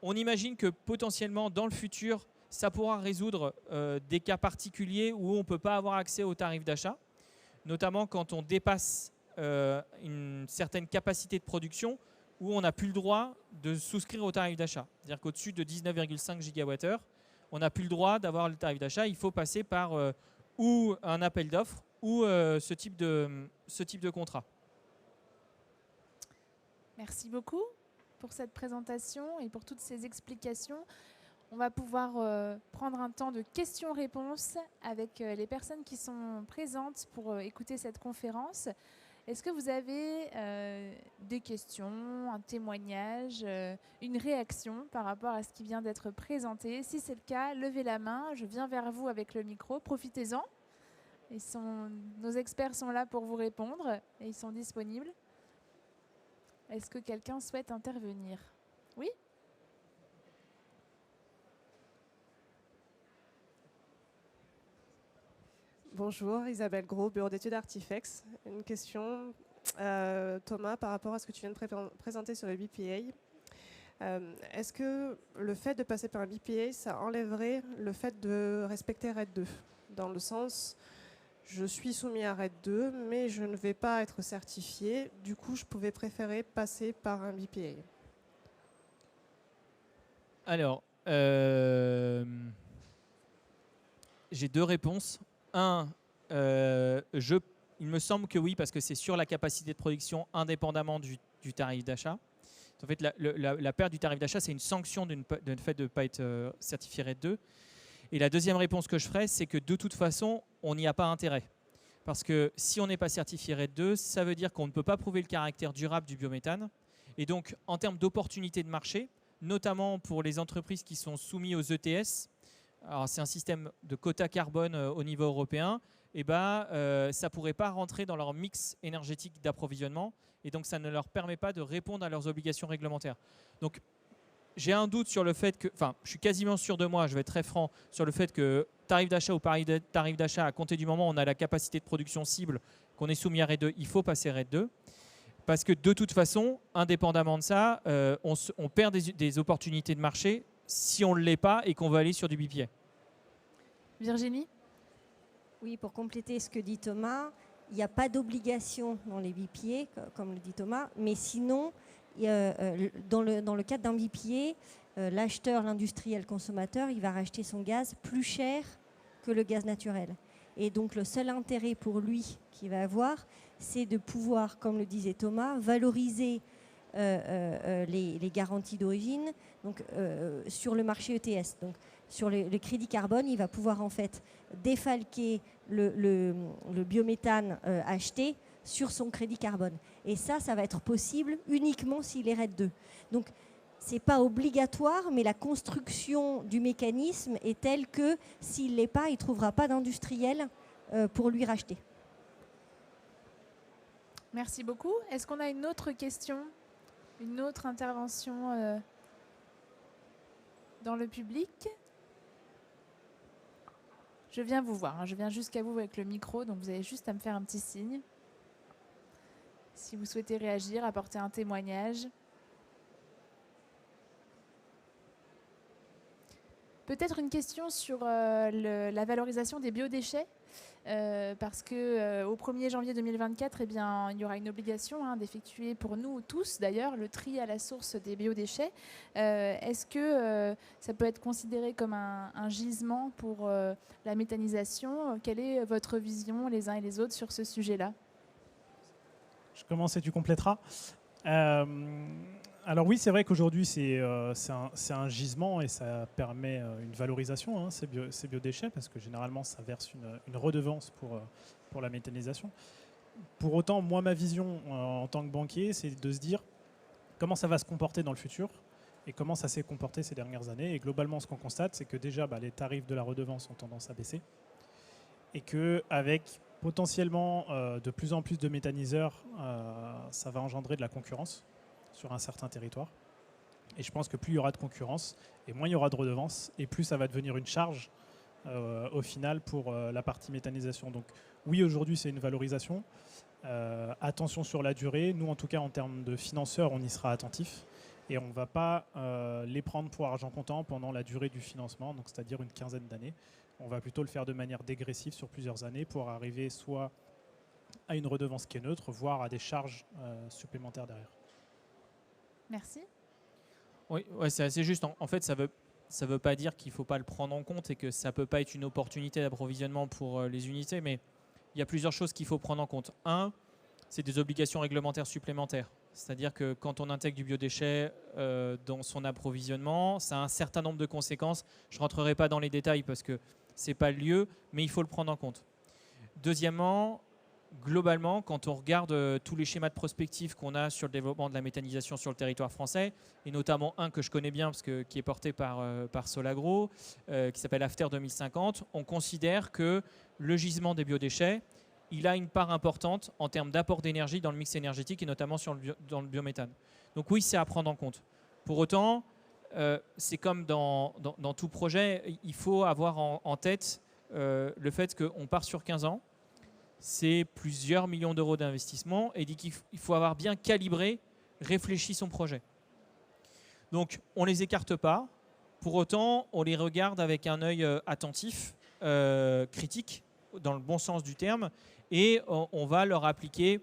Speaker 4: on imagine que potentiellement dans le futur, ça pourra résoudre des cas particuliers où on ne peut pas avoir accès aux tarifs d'achat, notamment quand on dépasse une certaine capacité de production où on n'a plus le droit de souscrire au tarif d'achat. C'est-à-dire qu'au-dessus de 19,5 GWh, on n'a plus le droit d'avoir le tarif d'achat. Il faut passer par ou un appel d'offres ou ce type de contrat.
Speaker 1: Merci beaucoup pour cette présentation et pour toutes ces explications. On va pouvoir prendre un temps de questions-réponses avec les personnes qui sont présentes pour écouter cette conférence. Est-ce que vous avez des questions, un témoignage, une réaction par rapport à ce qui vient d'être présenté? Si c'est le cas, levez la main. Je viens vers vous avec le micro. Profitez-en. Nos experts sont là pour vous répondre et ils sont disponibles. Est-ce que quelqu'un souhaite intervenir? Oui ?
Speaker 5: Bonjour, Isabelle Gros, bureau d'études Artifex. Une question, Thomas, par rapport à ce que tu viens de présenter sur le BPA. Est-ce que le fait de passer par un BPA, ça enlèverait le fait de respecter RED 2 ? Dans le sens, je suis soumis à RED 2, mais je ne vais pas être certifié. Du coup, je pouvais préférer passer par un BPA.
Speaker 4: Alors, j'ai 2 réponses. Il me semble que oui, parce que c'est sur la capacité de production indépendamment du tarif d'achat. En fait, la perte du tarif d'achat, c'est une sanction du fait de ne pas être certifié RED 2. Et la deuxième réponse que je ferai, c'est que de toute façon, on n'y a pas intérêt. Parce que si on n'est pas certifié RED 2, ça veut dire qu'on ne peut pas prouver le caractère durable du biométhane. Et donc, en termes d'opportunités de marché, notamment pour les entreprises qui sont soumises aux ETS, alors c'est un système de quota carbone au niveau européen, et ça ne pourrait pas rentrer dans leur mix énergétique d'approvisionnement et donc ça ne leur permet pas de répondre à leurs obligations réglementaires. Donc j'ai un doute sur le fait que, enfin je suis quasiment sûr de moi, je vais être très franc, sur le fait que tarif d'achat ou tarif d'achat, à compter du moment où on a la capacité de production cible, qu'on est soumis à RED 2, il faut passer RED 2. Parce que de toute façon, indépendamment de ça, on perd des opportunités de marché si on ne l'est pas et qu'on veut aller sur du BPA. Virginie ?
Speaker 3: Oui, pour compléter ce que dit Thomas, il n'y a pas d'obligation dans les BPA, comme le dit Thomas, mais sinon, dans le cadre d'un BPA, l'acheteur, l'industriel, le consommateur, il va racheter son gaz plus cher que le gaz naturel. Et donc le seul intérêt pour lui qu'il va avoir, c'est de pouvoir, comme le disait Thomas, valoriser les garanties d'origine sur le marché ETS. Donc sur le crédit carbone, il va pouvoir en fait défalquer le biométhane acheté sur son crédit carbone. Et ça va être possible uniquement s'il est RED 2. Donc ce n'est pas obligatoire, mais la construction du mécanisme est telle que s'il ne l'est pas, il ne trouvera pas d'industriel pour lui racheter.
Speaker 1: Merci beaucoup. Est-ce qu'on a une autre question, une autre intervention dans le public? Je viens vous voir, hein. Je viens jusqu'à vous avec le micro, donc vous avez juste à me faire un petit signe. Si vous souhaitez réagir, apporter un témoignage. Peut-être une question sur la valorisation des biodéchets, parce qu'au 1er janvier 2024, eh bien, il y aura une obligation d'effectuer pour nous tous, d'ailleurs, le tri à la source des biodéchets. Est-ce que ça peut être considéré comme un gisement pour la méthanisation? Quelle est votre vision, les uns et les autres, sur ce sujet-là?
Speaker 2: Je commence et tu compléteras. Alors oui, c'est vrai qu'aujourd'hui, c'est un gisement et ça permet une valorisation, ces biodéchets, parce que généralement, ça verse une redevance pour la méthanisation. Pour autant, moi, ma vision en tant que banquier, c'est de se dire comment ça va se comporter dans le futur et comment ça s'est comporté ces dernières années. Et globalement, ce qu'on constate, c'est que déjà, les tarifs de la redevance ont tendance à baisser et qu'avec potentiellement de plus en plus de méthaniseurs, ça va engendrer de la concurrence sur un certain territoire. Et je pense que plus il y aura de concurrence, et moins il y aura de redevances, et plus ça va devenir une charge au final pour la partie méthanisation. Donc oui, aujourd'hui c'est une valorisation. Attention sur la durée. Nous, en tout cas, en termes de financeurs, on y sera attentif. Et on ne va pas les prendre pour argent comptant pendant la durée du financement, donc c'est-à-dire une quinzaine d'années. On va plutôt le faire de manière dégressive sur plusieurs années pour arriver soit à une redevance qui est neutre, voire à des charges supplémentaires derrière.
Speaker 1: Merci.
Speaker 4: Oui, ouais, c'est assez juste. En fait, ça veut pas dire qu'il ne faut pas le prendre en compte et que ça ne peut pas être une opportunité d'approvisionnement pour les unités, mais il y a plusieurs choses qu'il faut prendre en compte. Un, c'est des obligations réglementaires supplémentaires. C'est-à-dire que quand on intègre du biodéchet dans son approvisionnement, ça a un certain nombre de conséquences. Je ne rentrerai pas dans les détails parce que ce n'est pas le lieu, mais il faut le prendre en compte. Deuxièmement, globalement, quand on regarde tous les schémas de prospective qu'on a sur le développement de la méthanisation sur le territoire français, et notamment un que je connais bien parce qui est porté par Solagro, qui s'appelle After 2050, on considère que le gisement des biodéchets, il a une part importante en termes d'apport d'énergie dans le mix énergétique et notamment dans le biométhane. Donc oui, c'est à prendre en compte. Pour autant, c'est comme dans tout projet, il faut avoir en tête le fait qu'on part sur 15 ans, c'est plusieurs millions d'euros d'investissement et dit qu'il faut avoir bien calibré, réfléchi son projet. Donc on ne les écarte pas, pour autant on les regarde avec un œil attentif, critique, dans le bon sens du terme, et on va leur appliquer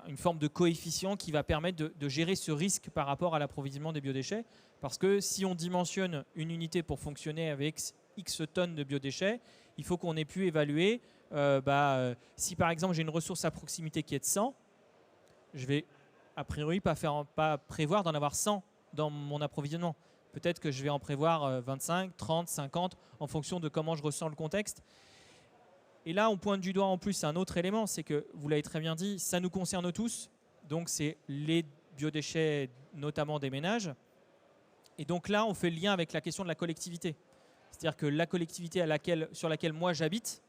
Speaker 4: une forme de coefficient qui va permettre de gérer ce risque par rapport à l'approvisionnement des biodéchets. Parce que si on dimensionne une unité pour fonctionner avec X tonnes de biodéchets, il faut qu'on ait pu évaluer si par exemple j'ai une ressource à proximité qui est de 100, je vais a priori pas prévoir d'en avoir 100 dans mon approvisionnement. Peut-être que je vais en prévoir 25, 30, 50 en fonction de comment je ressens le contexte. Et là, on pointe du doigt en plus un autre élément, c'est que, vous l'avez très bien dit, ça nous concerne tous. Donc, c'est les biodéchets, notamment des ménages. Et donc là, on fait le lien avec la question de la collectivité. C'est-à-dire que la collectivité sur laquelle moi j'habite,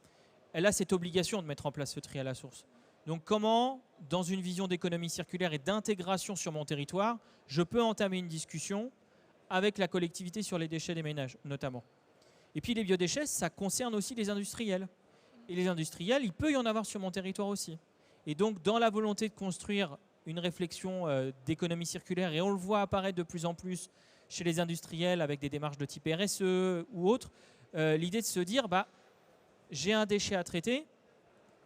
Speaker 4: elle a cette obligation de mettre en place ce tri à la source. Donc comment, dans une vision d'économie circulaire et d'intégration sur mon territoire, je peux entamer une discussion avec la collectivité sur les déchets des ménages, notamment. Et puis les biodéchets, ça concerne aussi les industriels. Et les industriels, il peut y en avoir sur mon territoire aussi. Et donc, dans la volonté de construire une réflexion d'économie circulaire, et on le voit apparaître de plus en plus chez les industriels avec des démarches de type RSE ou autres, l'idée de se dire, j'ai un déchet à traiter,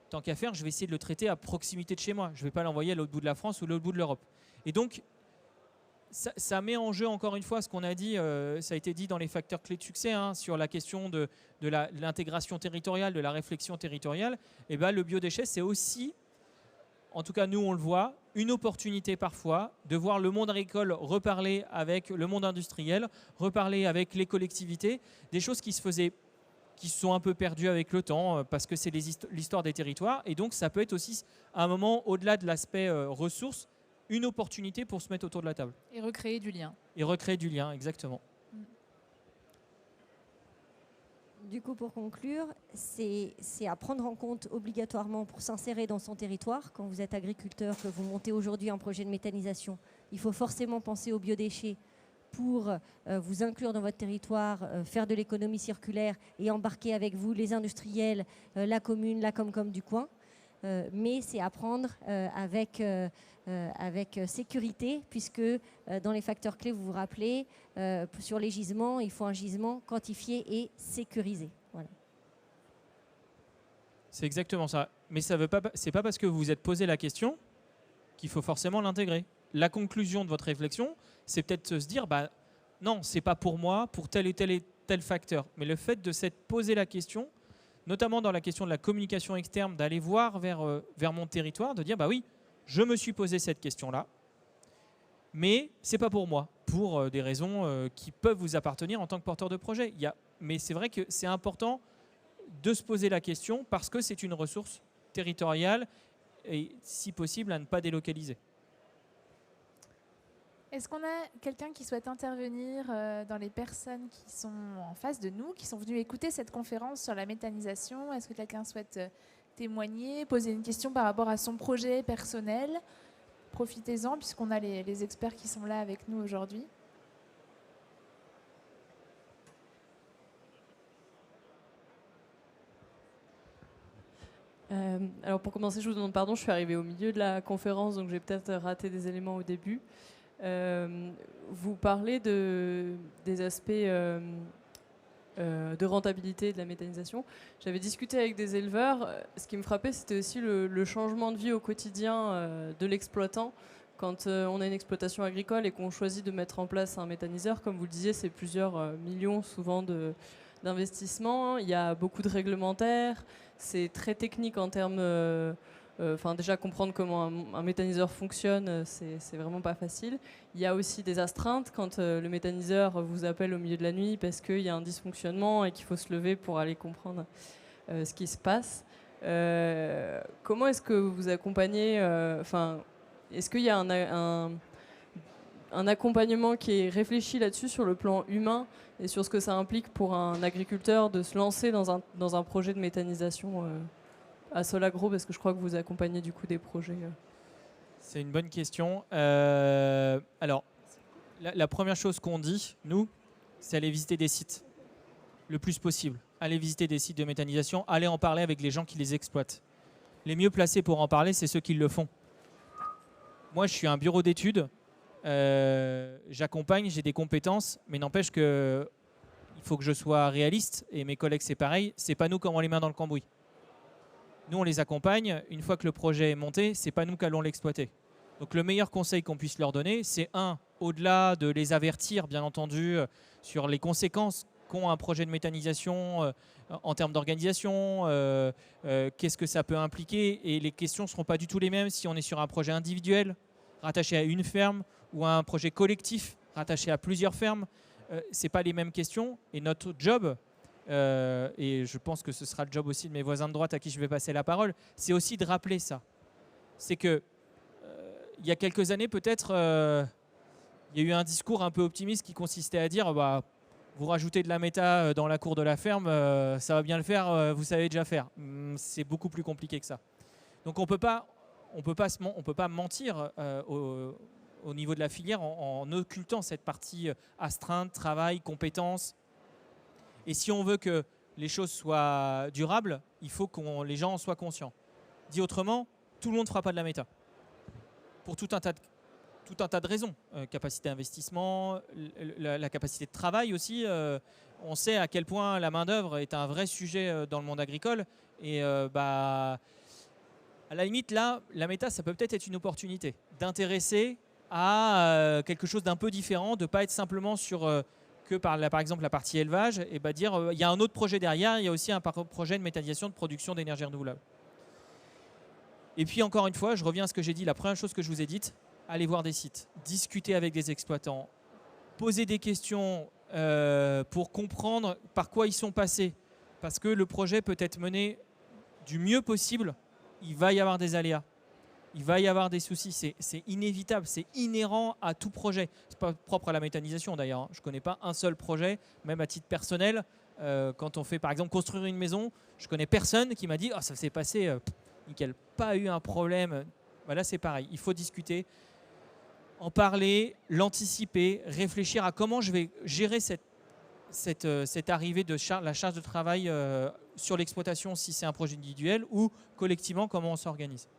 Speaker 4: tant qu'à faire, je vais essayer de le traiter à proximité de chez moi. Je ne vais pas l'envoyer à l'autre bout de la France ou à l'autre bout de l'Europe. Et donc, ça met en jeu encore une fois ce qu'on a dit, ça a été dit dans les facteurs clés de succès, hein, sur la question de l'intégration territoriale, de la réflexion territoriale. Et ben, le biodéchet, c'est aussi, en tout cas nous on le voit, une opportunité parfois de voir le monde agricole reparler avec le monde industriel, reparler avec les collectivités, des choses qui se sont un peu perdues avec le temps parce que c'est l'histoire des territoires. Et donc ça peut être aussi à un moment, au-delà de l'aspect ressources, une opportunité pour se mettre autour de la table.
Speaker 1: Et recréer du lien.
Speaker 4: Et recréer du lien, exactement.
Speaker 3: Du coup, pour conclure, c'est à prendre en compte obligatoirement pour s'insérer dans son territoire. Quand vous êtes agriculteur, que vous montez aujourd'hui un projet de méthanisation, il faut forcément penser aux biodéchets pour vous inclure dans votre territoire, faire de l'économie circulaire et embarquer avec vous les industriels, la commune, la Comcom du coin. Mais c'est à prendre avec sécurité, puisque dans les facteurs clés, vous vous rappelez, sur les gisements, il faut un gisement quantifié et sécurisé. Voilà.
Speaker 4: C'est exactement ça. Mais ce n'est pas parce que vous vous êtes posé la question qu'il faut forcément l'intégrer. La conclusion de votre réflexion, c'est peut-être se dire, bah, non, ce n'est pas pour moi, pour tel et tel facteur. Mais le fait de s'être posé la question, notamment dans la question de la communication externe, d'aller voir vers mon territoire, de dire, bah oui, je me suis posé cette question-là, mais ce n'est pas pour moi, pour des raisons qui peuvent vous appartenir en tant que porteur de projet. Mais c'est vrai que c'est important de se poser la question parce que c'est une ressource territoriale et, si possible, à ne pas délocaliser.
Speaker 1: Est-ce qu'on a quelqu'un qui souhaite intervenir dans les personnes qui sont en face de nous, qui sont venues écouter cette conférence sur la méthanisation? Est-ce que quelqu'un souhaite témoigner, poser une question par rapport à son projet personnel? Profitez-en puisqu'on a les experts qui sont là avec nous aujourd'hui.
Speaker 6: Alors pour commencer, je vous demande pardon, je suis arrivée au milieu de la conférence, donc j'ai peut-être raté des éléments au début. Vous parlez des aspects de rentabilité de la méthanisation. J'avais discuté avec des éleveurs. Ce qui me frappait, c'était aussi le changement de vie au quotidien de l'exploitant. Quand on a une exploitation agricole et qu'on choisit de mettre en place un méthaniseur, comme vous le disiez, c'est plusieurs millions souvent d'investissements. Il y a beaucoup de réglementaires. C'est très technique en termes... déjà comprendre comment un méthaniseur fonctionne, c'est vraiment pas facile. Il y a aussi des astreintes quand le méthaniseur vous appelle au milieu de la nuit parce qu'il y a un dysfonctionnement et qu'il faut se lever pour aller comprendre ce qui se passe. Comment est-ce que vous accompagnez est-ce qu'il y a un accompagnement qui est réfléchi là-dessus sur le plan humain et sur ce que ça implique pour un agriculteur de se lancer dans un projet de méthanisation à Solagro, parce que je crois que vous accompagnez du coup des projets.
Speaker 4: C'est une bonne question. Alors, la première chose qu'on dit, nous, c'est aller visiter des sites le plus possible. Aller visiter des sites de méthanisation, aller en parler avec les gens qui les exploitent. Les mieux placés pour en parler, c'est ceux qui le font. Moi, je suis un bureau d'études, j'accompagne, j'ai des compétences, mais n'empêche que il faut que je sois réaliste, et mes collègues c'est pareil, c'est pas nous qui avons les mains dans le cambouis. Nous, on les accompagne. Une fois que le projet est monté, ce n'est pas nous qui allons l'exploiter. Donc le meilleur conseil qu'on puisse leur donner, c'est au-delà de les avertir, bien entendu, sur les conséquences qu'ont un projet de méthanisation en termes d'organisation, qu'est-ce que ça peut impliquer. Et les questions ne seront pas du tout les mêmes si on est sur un projet individuel, rattaché à une ferme, ou à un projet collectif, rattaché à plusieurs fermes. Ce n'est pas les mêmes questions. Et notre job... et je pense que ce sera le job aussi de mes voisins de droite à qui je vais passer la parole, c'est aussi de rappeler ça. C'est que il y a quelques années peut-être, il y a eu un discours un peu optimiste qui consistait à dire bah, vous rajoutez de la méta dans la cour de la ferme, ça va bien le faire, vous savez déjà faire. C'est beaucoup plus compliqué que ça. Donc on peut pas mentir au niveau de la filière en occultant cette partie astreinte, travail, compétences. Et si on veut que les choses soient durables, il faut que les gens en soient conscients. Dit autrement, tout le monde ne fera pas de la méta. Pour tout un tas de raisons. Capacité d'investissement, la capacité de travail aussi. On sait à quel point la main-d'œuvre est un vrai sujet dans le monde agricole. Et à la limite, là, la méta, ça peut peut-être être une opportunité d'intéresser à quelque chose d'un peu différent, de ne pas être simplement sur par exemple la partie élevage, et dire il y a un autre projet derrière, il y a aussi un projet de méthanisation de production d'énergie renouvelable. Et puis encore une fois, je reviens à ce que j'ai dit, la première chose que je vous ai dite, allez voir des sites, discuter avec des exploitants, poser des questions pour comprendre par quoi ils sont passés. Parce que le projet peut être mené du mieux possible, il va y avoir des aléas. Il va y avoir des soucis, c'est inévitable, c'est inhérent à tout projet. Ce n'est pas propre à la méthanisation d'ailleurs, hein. Je ne connais pas un seul projet, même à titre personnel. Quand on fait par exemple construire une maison, je ne connais personne qui m'a dit « oh, ça s'est passé, nickel, pas eu un problème ». Voilà, c'est pareil, il faut discuter, en parler, l'anticiper, réfléchir à comment je vais gérer cette arrivée de la charge de travail sur l'exploitation si c'est un projet individuel ou collectivement comment on s'organise.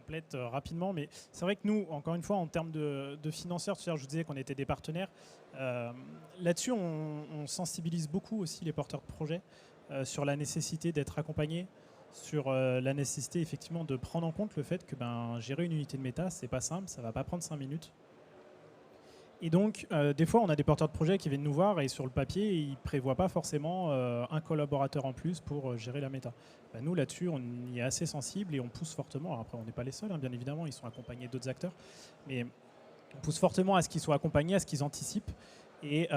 Speaker 2: Complète rapidement, mais c'est vrai que nous, encore une fois, en termes de financeurs, je vous disais qu'on était des partenaires. Là-dessus, on sensibilise beaucoup aussi les porteurs de projets sur la nécessité d'être accompagnés, sur la nécessité effectivement de prendre en compte le fait que gérer une unité de méta, c'est pas simple, ça va pas prendre 5 minutes. Et donc, des fois, on a des porteurs de projets qui viennent nous voir et sur le papier, ils ne prévoient pas forcément un collaborateur en plus pour gérer la méta. Nous, là-dessus, on y est assez sensible et on pousse fortement. Alors après, on n'est pas les seuls, hein, bien évidemment, ils sont accompagnés d'autres acteurs. Mais on pousse fortement à ce qu'ils soient accompagnés, à ce qu'ils anticipent et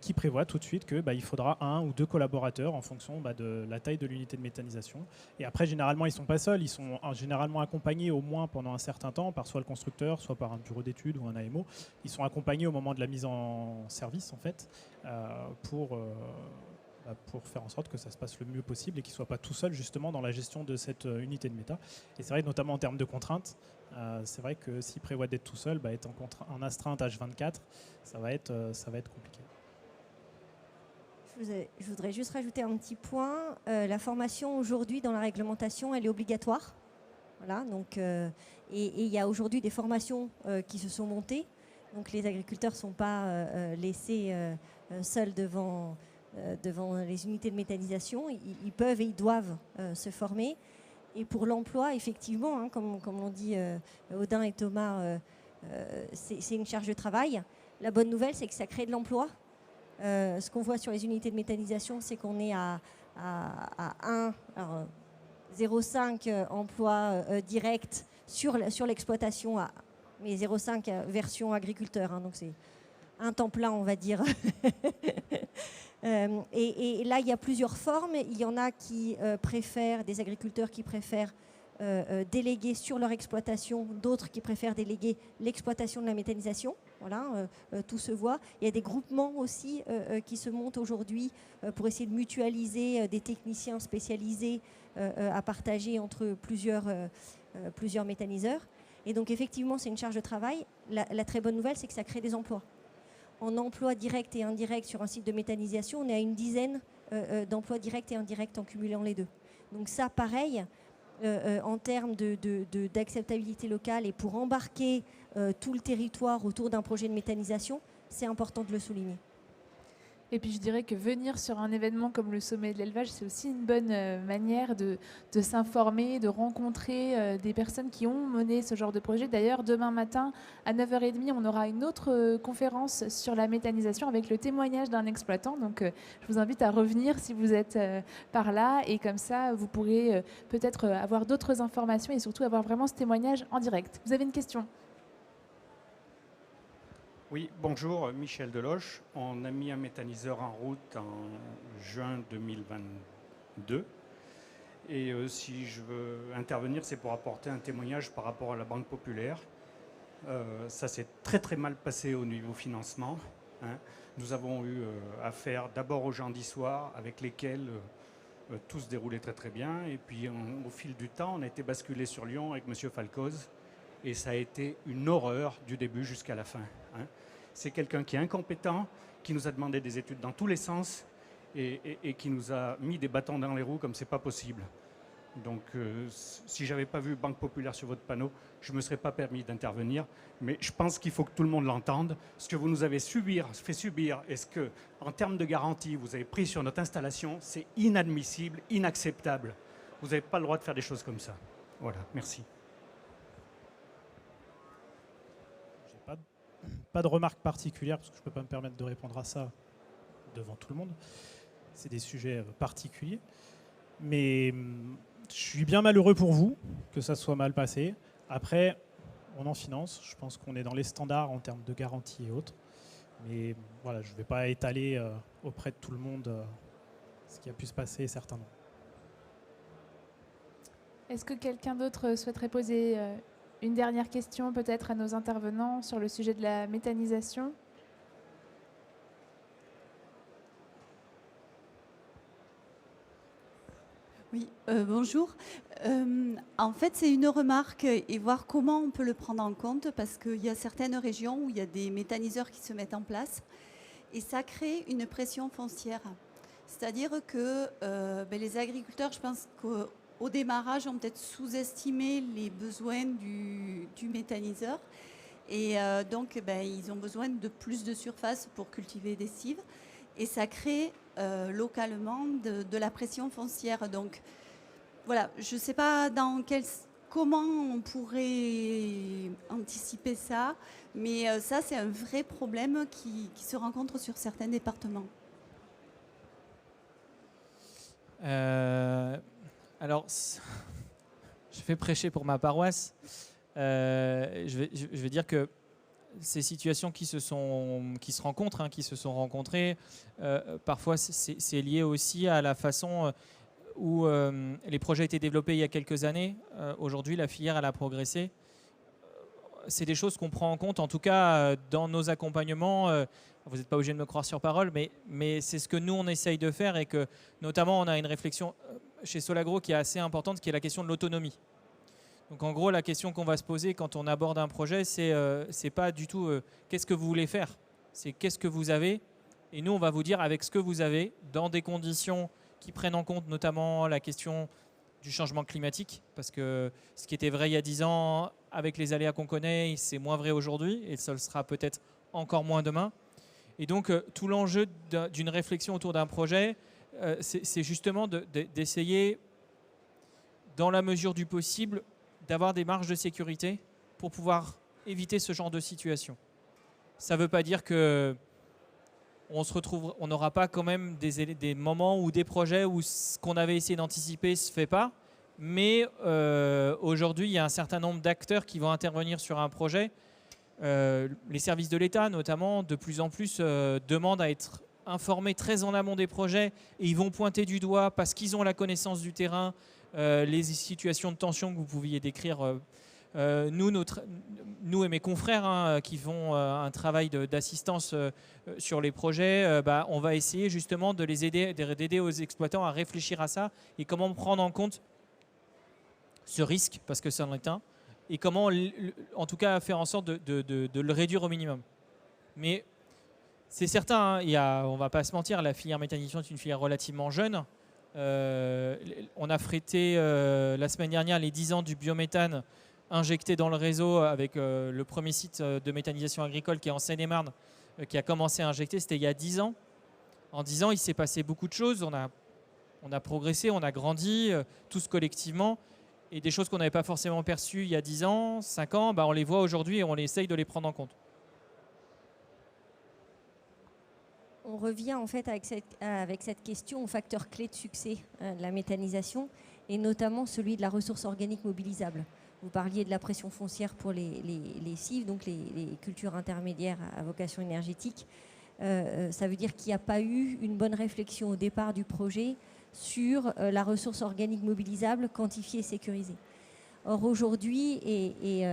Speaker 2: qui prévoient tout de suite qu'il faudra 1 ou 2 collaborateurs en fonction de la taille de l'unité de méthanisation. Et après, généralement, ils ne sont pas seuls, ils sont généralement accompagnés au moins pendant un certain temps par soit le constructeur, soit par un bureau d'études ou un AMO. Ils sont accompagnés au moment de la mise en service, en fait, pour faire en sorte que ça se passe le mieux possible et qu'ils ne soient pas tout seuls justement dans la gestion de cette unité de méta. Et c'est vrai, notamment en termes de contraintes, c'est vrai que s'ils prévoient d'être tout seul, être en astreinte H24, ça va être compliqué.
Speaker 3: Je voudrais juste rajouter un petit point. La formation aujourd'hui dans la réglementation, elle est obligatoire. Voilà, donc, et il y a aujourd'hui des formations qui se sont montées. Donc les agriculteurs ne sont pas laissés seuls devant les unités de méthanisation. Ils peuvent et ils doivent se former. Et pour l'emploi, effectivement, hein, comme l'ont dit Audin et Thomas, c'est une charge de travail. La bonne nouvelle, c'est que ça crée de l'emploi. Ce qu'on voit sur les unités de méthanisation, c'est qu'on est à 0,5 emplois directs sur l'exploitation, mais 0,5 version agriculteur. Hein, donc c'est un temps plein, on va dire. Et là, il y a plusieurs formes. Il y en a qui préfèrent, des agriculteurs qui préfèrent déléguer sur leur exploitation, d'autres qui préfèrent déléguer l'exploitation de la méthanisation. Voilà, tout se voit. Il y a des groupements aussi qui se montent aujourd'hui pour essayer de mutualiser des techniciens spécialisés à partager entre plusieurs méthaniseurs. Et donc, effectivement, c'est une charge de travail. La très bonne nouvelle, c'est que ça crée des emplois. En emploi direct et indirect sur un site de méthanisation, on est à une dizaine d'emplois directs et indirects en cumulant les deux. Donc ça, pareil, en termes d'acceptabilité locale et pour embarquer tout le territoire autour d'un projet de méthanisation, c'est important de le souligner.
Speaker 1: Et puis je dirais que venir sur un événement comme le sommet de l'élevage, c'est aussi une bonne manière de s'informer, de rencontrer des personnes qui ont mené ce genre de projet. D'ailleurs, demain matin, à 9h30, on aura une autre conférence sur la méthanisation avec le témoignage d'un exploitant. Donc je vous invite à revenir si vous êtes par là. Et comme ça, vous pourrez peut-être avoir d'autres informations et surtout avoir vraiment ce témoignage en direct. Vous avez une question ?
Speaker 7: Oui, bonjour, Michel Deloche. On a mis un méthaniseur en route en juin 2022. Et si je veux intervenir, c'est pour apporter un témoignage par rapport à la Banque Populaire. Ça s'est très mal passé au niveau financement. Hein. Nous avons eu affaire d'abord aux gens d'Issoire avec lesquels tout se déroulait très bien. Et puis au fil du temps, on a été basculé sur Lyon avec M. Falcoz. Et ça a été une horreur du début jusqu'à la fin. Hein. C'est quelqu'un qui est incompétent, qui nous a demandé des études dans tous les sens et qui nous a mis des bâtons dans les roues comme c'est pas possible. Donc si j'avais pas vu Banque Populaire sur votre panneau, je me serais pas permis d'intervenir. Mais je pense qu'il faut que tout le monde l'entende. Ce que vous nous avez fait subir et ce que, en termes de garantie, vous avez pris sur notre installation, c'est inadmissible, inacceptable. Vous n'avez pas le droit de faire des choses comme ça. Voilà, merci.
Speaker 2: pas de remarques particulières, parce que je ne peux pas me permettre de répondre à ça devant tout le monde. C'est des sujets particuliers. Mais je suis bien malheureux pour vous que ça soit mal passé. Après, on en finance. Je pense qu'on est dans les standards en termes de garantie et autres. Mais voilà, je ne vais pas étaler auprès de tout le monde ce qui a pu se passer, certainement.
Speaker 1: Est-ce que quelqu'un d'autre souhaiterait poser une dernière question peut-être à nos intervenants sur le sujet de la méthanisation ?
Speaker 8: Oui, bonjour. En fait, c'est une remarque et voir comment on peut le prendre en compte parce qu'il y a certaines régions où il y a des méthaniseurs qui se mettent en place et ça crée une pression foncière. C'est-à-dire que les agriculteurs, je pense qu'au démarrage, ont peut-être sous-estimé les besoins du méthaniseur et donc ils ont besoin de plus de surface pour cultiver des cives et ça crée localement de la pression foncière. Donc voilà, je ne sais pas comment on pourrait anticiper ça, mais ça c'est un vrai problème qui se rencontre sur certains départements.
Speaker 4: Alors, je vais prêcher pour ma paroisse. Je vais dire que ces situations qui se rencontrées, parfois c'est lié aussi à la façon où les projets étaient développés il y a quelques années. Aujourd'hui, la filière elle a progressé. C'est des choses qu'on prend en compte, en tout cas dans nos accompagnements. Vous n'êtes pas obligé de me croire sur parole, mais c'est ce que nous on essaye de faire et que notamment on a une réflexion chez Solagro qui est assez importante, qui est la question de l'autonomie. Donc en gros, la question qu'on va se poser quand on aborde un projet, c'est pas du tout qu'est-ce que vous voulez faire, c'est qu'est-ce que vous avez. Et nous, on va vous dire avec ce que vous avez, dans des conditions qui prennent en compte notamment la question du changement climatique, parce que ce qui était vrai il y a 10 ans, avec les aléas qu'on connaît, c'est moins vrai aujourd'hui, et ça le sera peut-être encore moins demain. Et donc tout l'enjeu d'une réflexion autour d'un projet, c'est justement d'essayer, dans la mesure du possible, d'avoir des marges de sécurité pour pouvoir éviter ce genre de situation. Ça ne veut pas dire qu'on n'aura pas quand même des moments ou des projets où ce qu'on avait essayé d'anticiper ne se fait pas, mais aujourd'hui, il y a un certain nombre d'acteurs qui vont intervenir sur un projet. Les services de l'État, notamment, de plus en plus demandent à être informés très en amont des projets et ils vont pointer du doigt parce qu'ils ont la connaissance du terrain, les situations de tension que vous pouviez décrire. Nous et mes confrères qui font un travail d'assistance sur les projets, on va essayer justement d'aider aux exploitants à réfléchir à ça et comment prendre en compte ce risque, parce que ça en est un, et comment en tout cas faire en sorte de le réduire au minimum. Mais c'est certain, on ne va pas se mentir, la filière méthanisation est une filière relativement jeune. On a fêté la semaine dernière les 10 ans du biométhane injecté dans le réseau avec le premier site de méthanisation agricole qui est en Seine-et-Marne, qui a commencé à injecter, c'était il y a 10 ans. En 10 ans, il s'est passé beaucoup de choses, on a progressé, on a grandi, tous collectivement, et des choses qu'on n'avait pas forcément perçues il y a 10 ans, 5 ans, on les voit aujourd'hui et on essaye de les prendre en compte.
Speaker 3: On revient en fait avec cette question au facteur clé de succès de la méthanisation et notamment celui de la ressource organique mobilisable. Vous parliez de la pression foncière pour les cives, donc les cultures intermédiaires à vocation énergétique. Ça veut dire qu'il n'y a pas eu une bonne réflexion au départ du projet sur la ressource organique mobilisable, quantifiée et sécurisée. Or aujourd'hui, et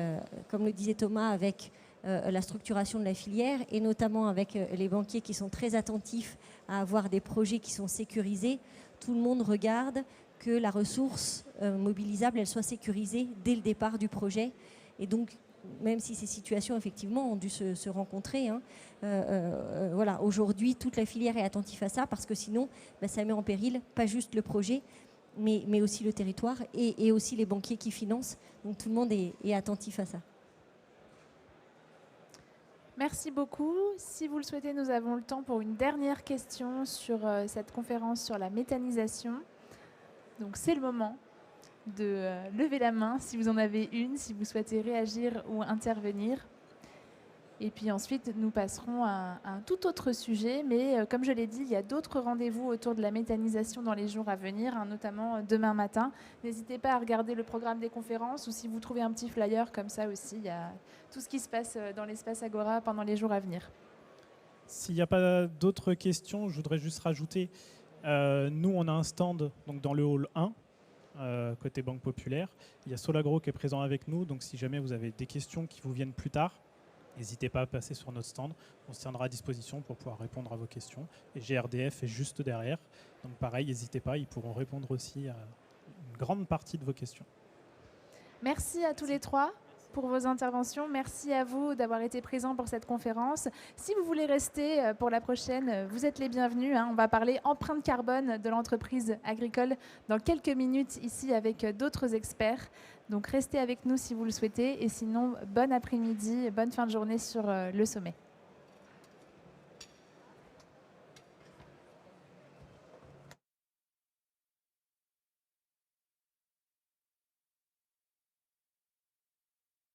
Speaker 3: comme le disait Thomas, avec la structuration de la filière et notamment avec les banquiers qui sont très attentifs à avoir des projets qui sont sécurisés, tout le monde regarde que la ressource mobilisable elle soit sécurisée dès le départ du projet. Et donc, même si ces situations effectivement ont dû se rencontrer, voilà, aujourd'hui, toute la filière est attentive à ça parce que sinon, ça met en péril pas juste le projet, mais aussi le territoire et aussi les banquiers qui financent. Donc tout le monde est attentif à ça.
Speaker 1: Merci beaucoup. Si vous le souhaitez, nous avons le temps pour une dernière question sur cette conférence sur la méthanisation. Donc c'est le moment de lever la main si vous en avez une, si vous souhaitez réagir ou intervenir. Et puis ensuite, nous passerons à un tout autre sujet. Mais comme je l'ai dit, il y a d'autres rendez-vous autour de la méthanisation dans les jours à venir, notamment demain matin. N'hésitez pas à regarder le programme des conférences ou si vous trouvez un petit flyer comme ça aussi, il y a tout ce qui se passe dans l'espace Agora pendant les jours à venir.
Speaker 2: S'il n'y a pas d'autres questions, je voudrais juste rajouter, nous on a un stand donc, dans le hall 1, côté Banque Populaire. Il y a Solagro qui est présent avec nous, donc si jamais vous avez des questions qui vous viennent plus tard, n'hésitez pas à passer sur notre stand. On se tiendra à disposition pour pouvoir répondre à vos questions. Et GRDF est juste derrière. Donc pareil, n'hésitez pas, ils pourront répondre aussi à une grande partie de vos questions.
Speaker 1: Merci à tous les trois pour vos interventions. Merci à vous d'avoir été présents pour cette conférence. Si vous voulez rester pour la prochaine, vous êtes les bienvenus. On va parler empreinte carbone de l'entreprise agricole dans quelques minutes ici avec d'autres experts. Donc restez avec nous si vous le souhaitez. Et sinon, bon après-midi, bonne fin de journée sur le sommet.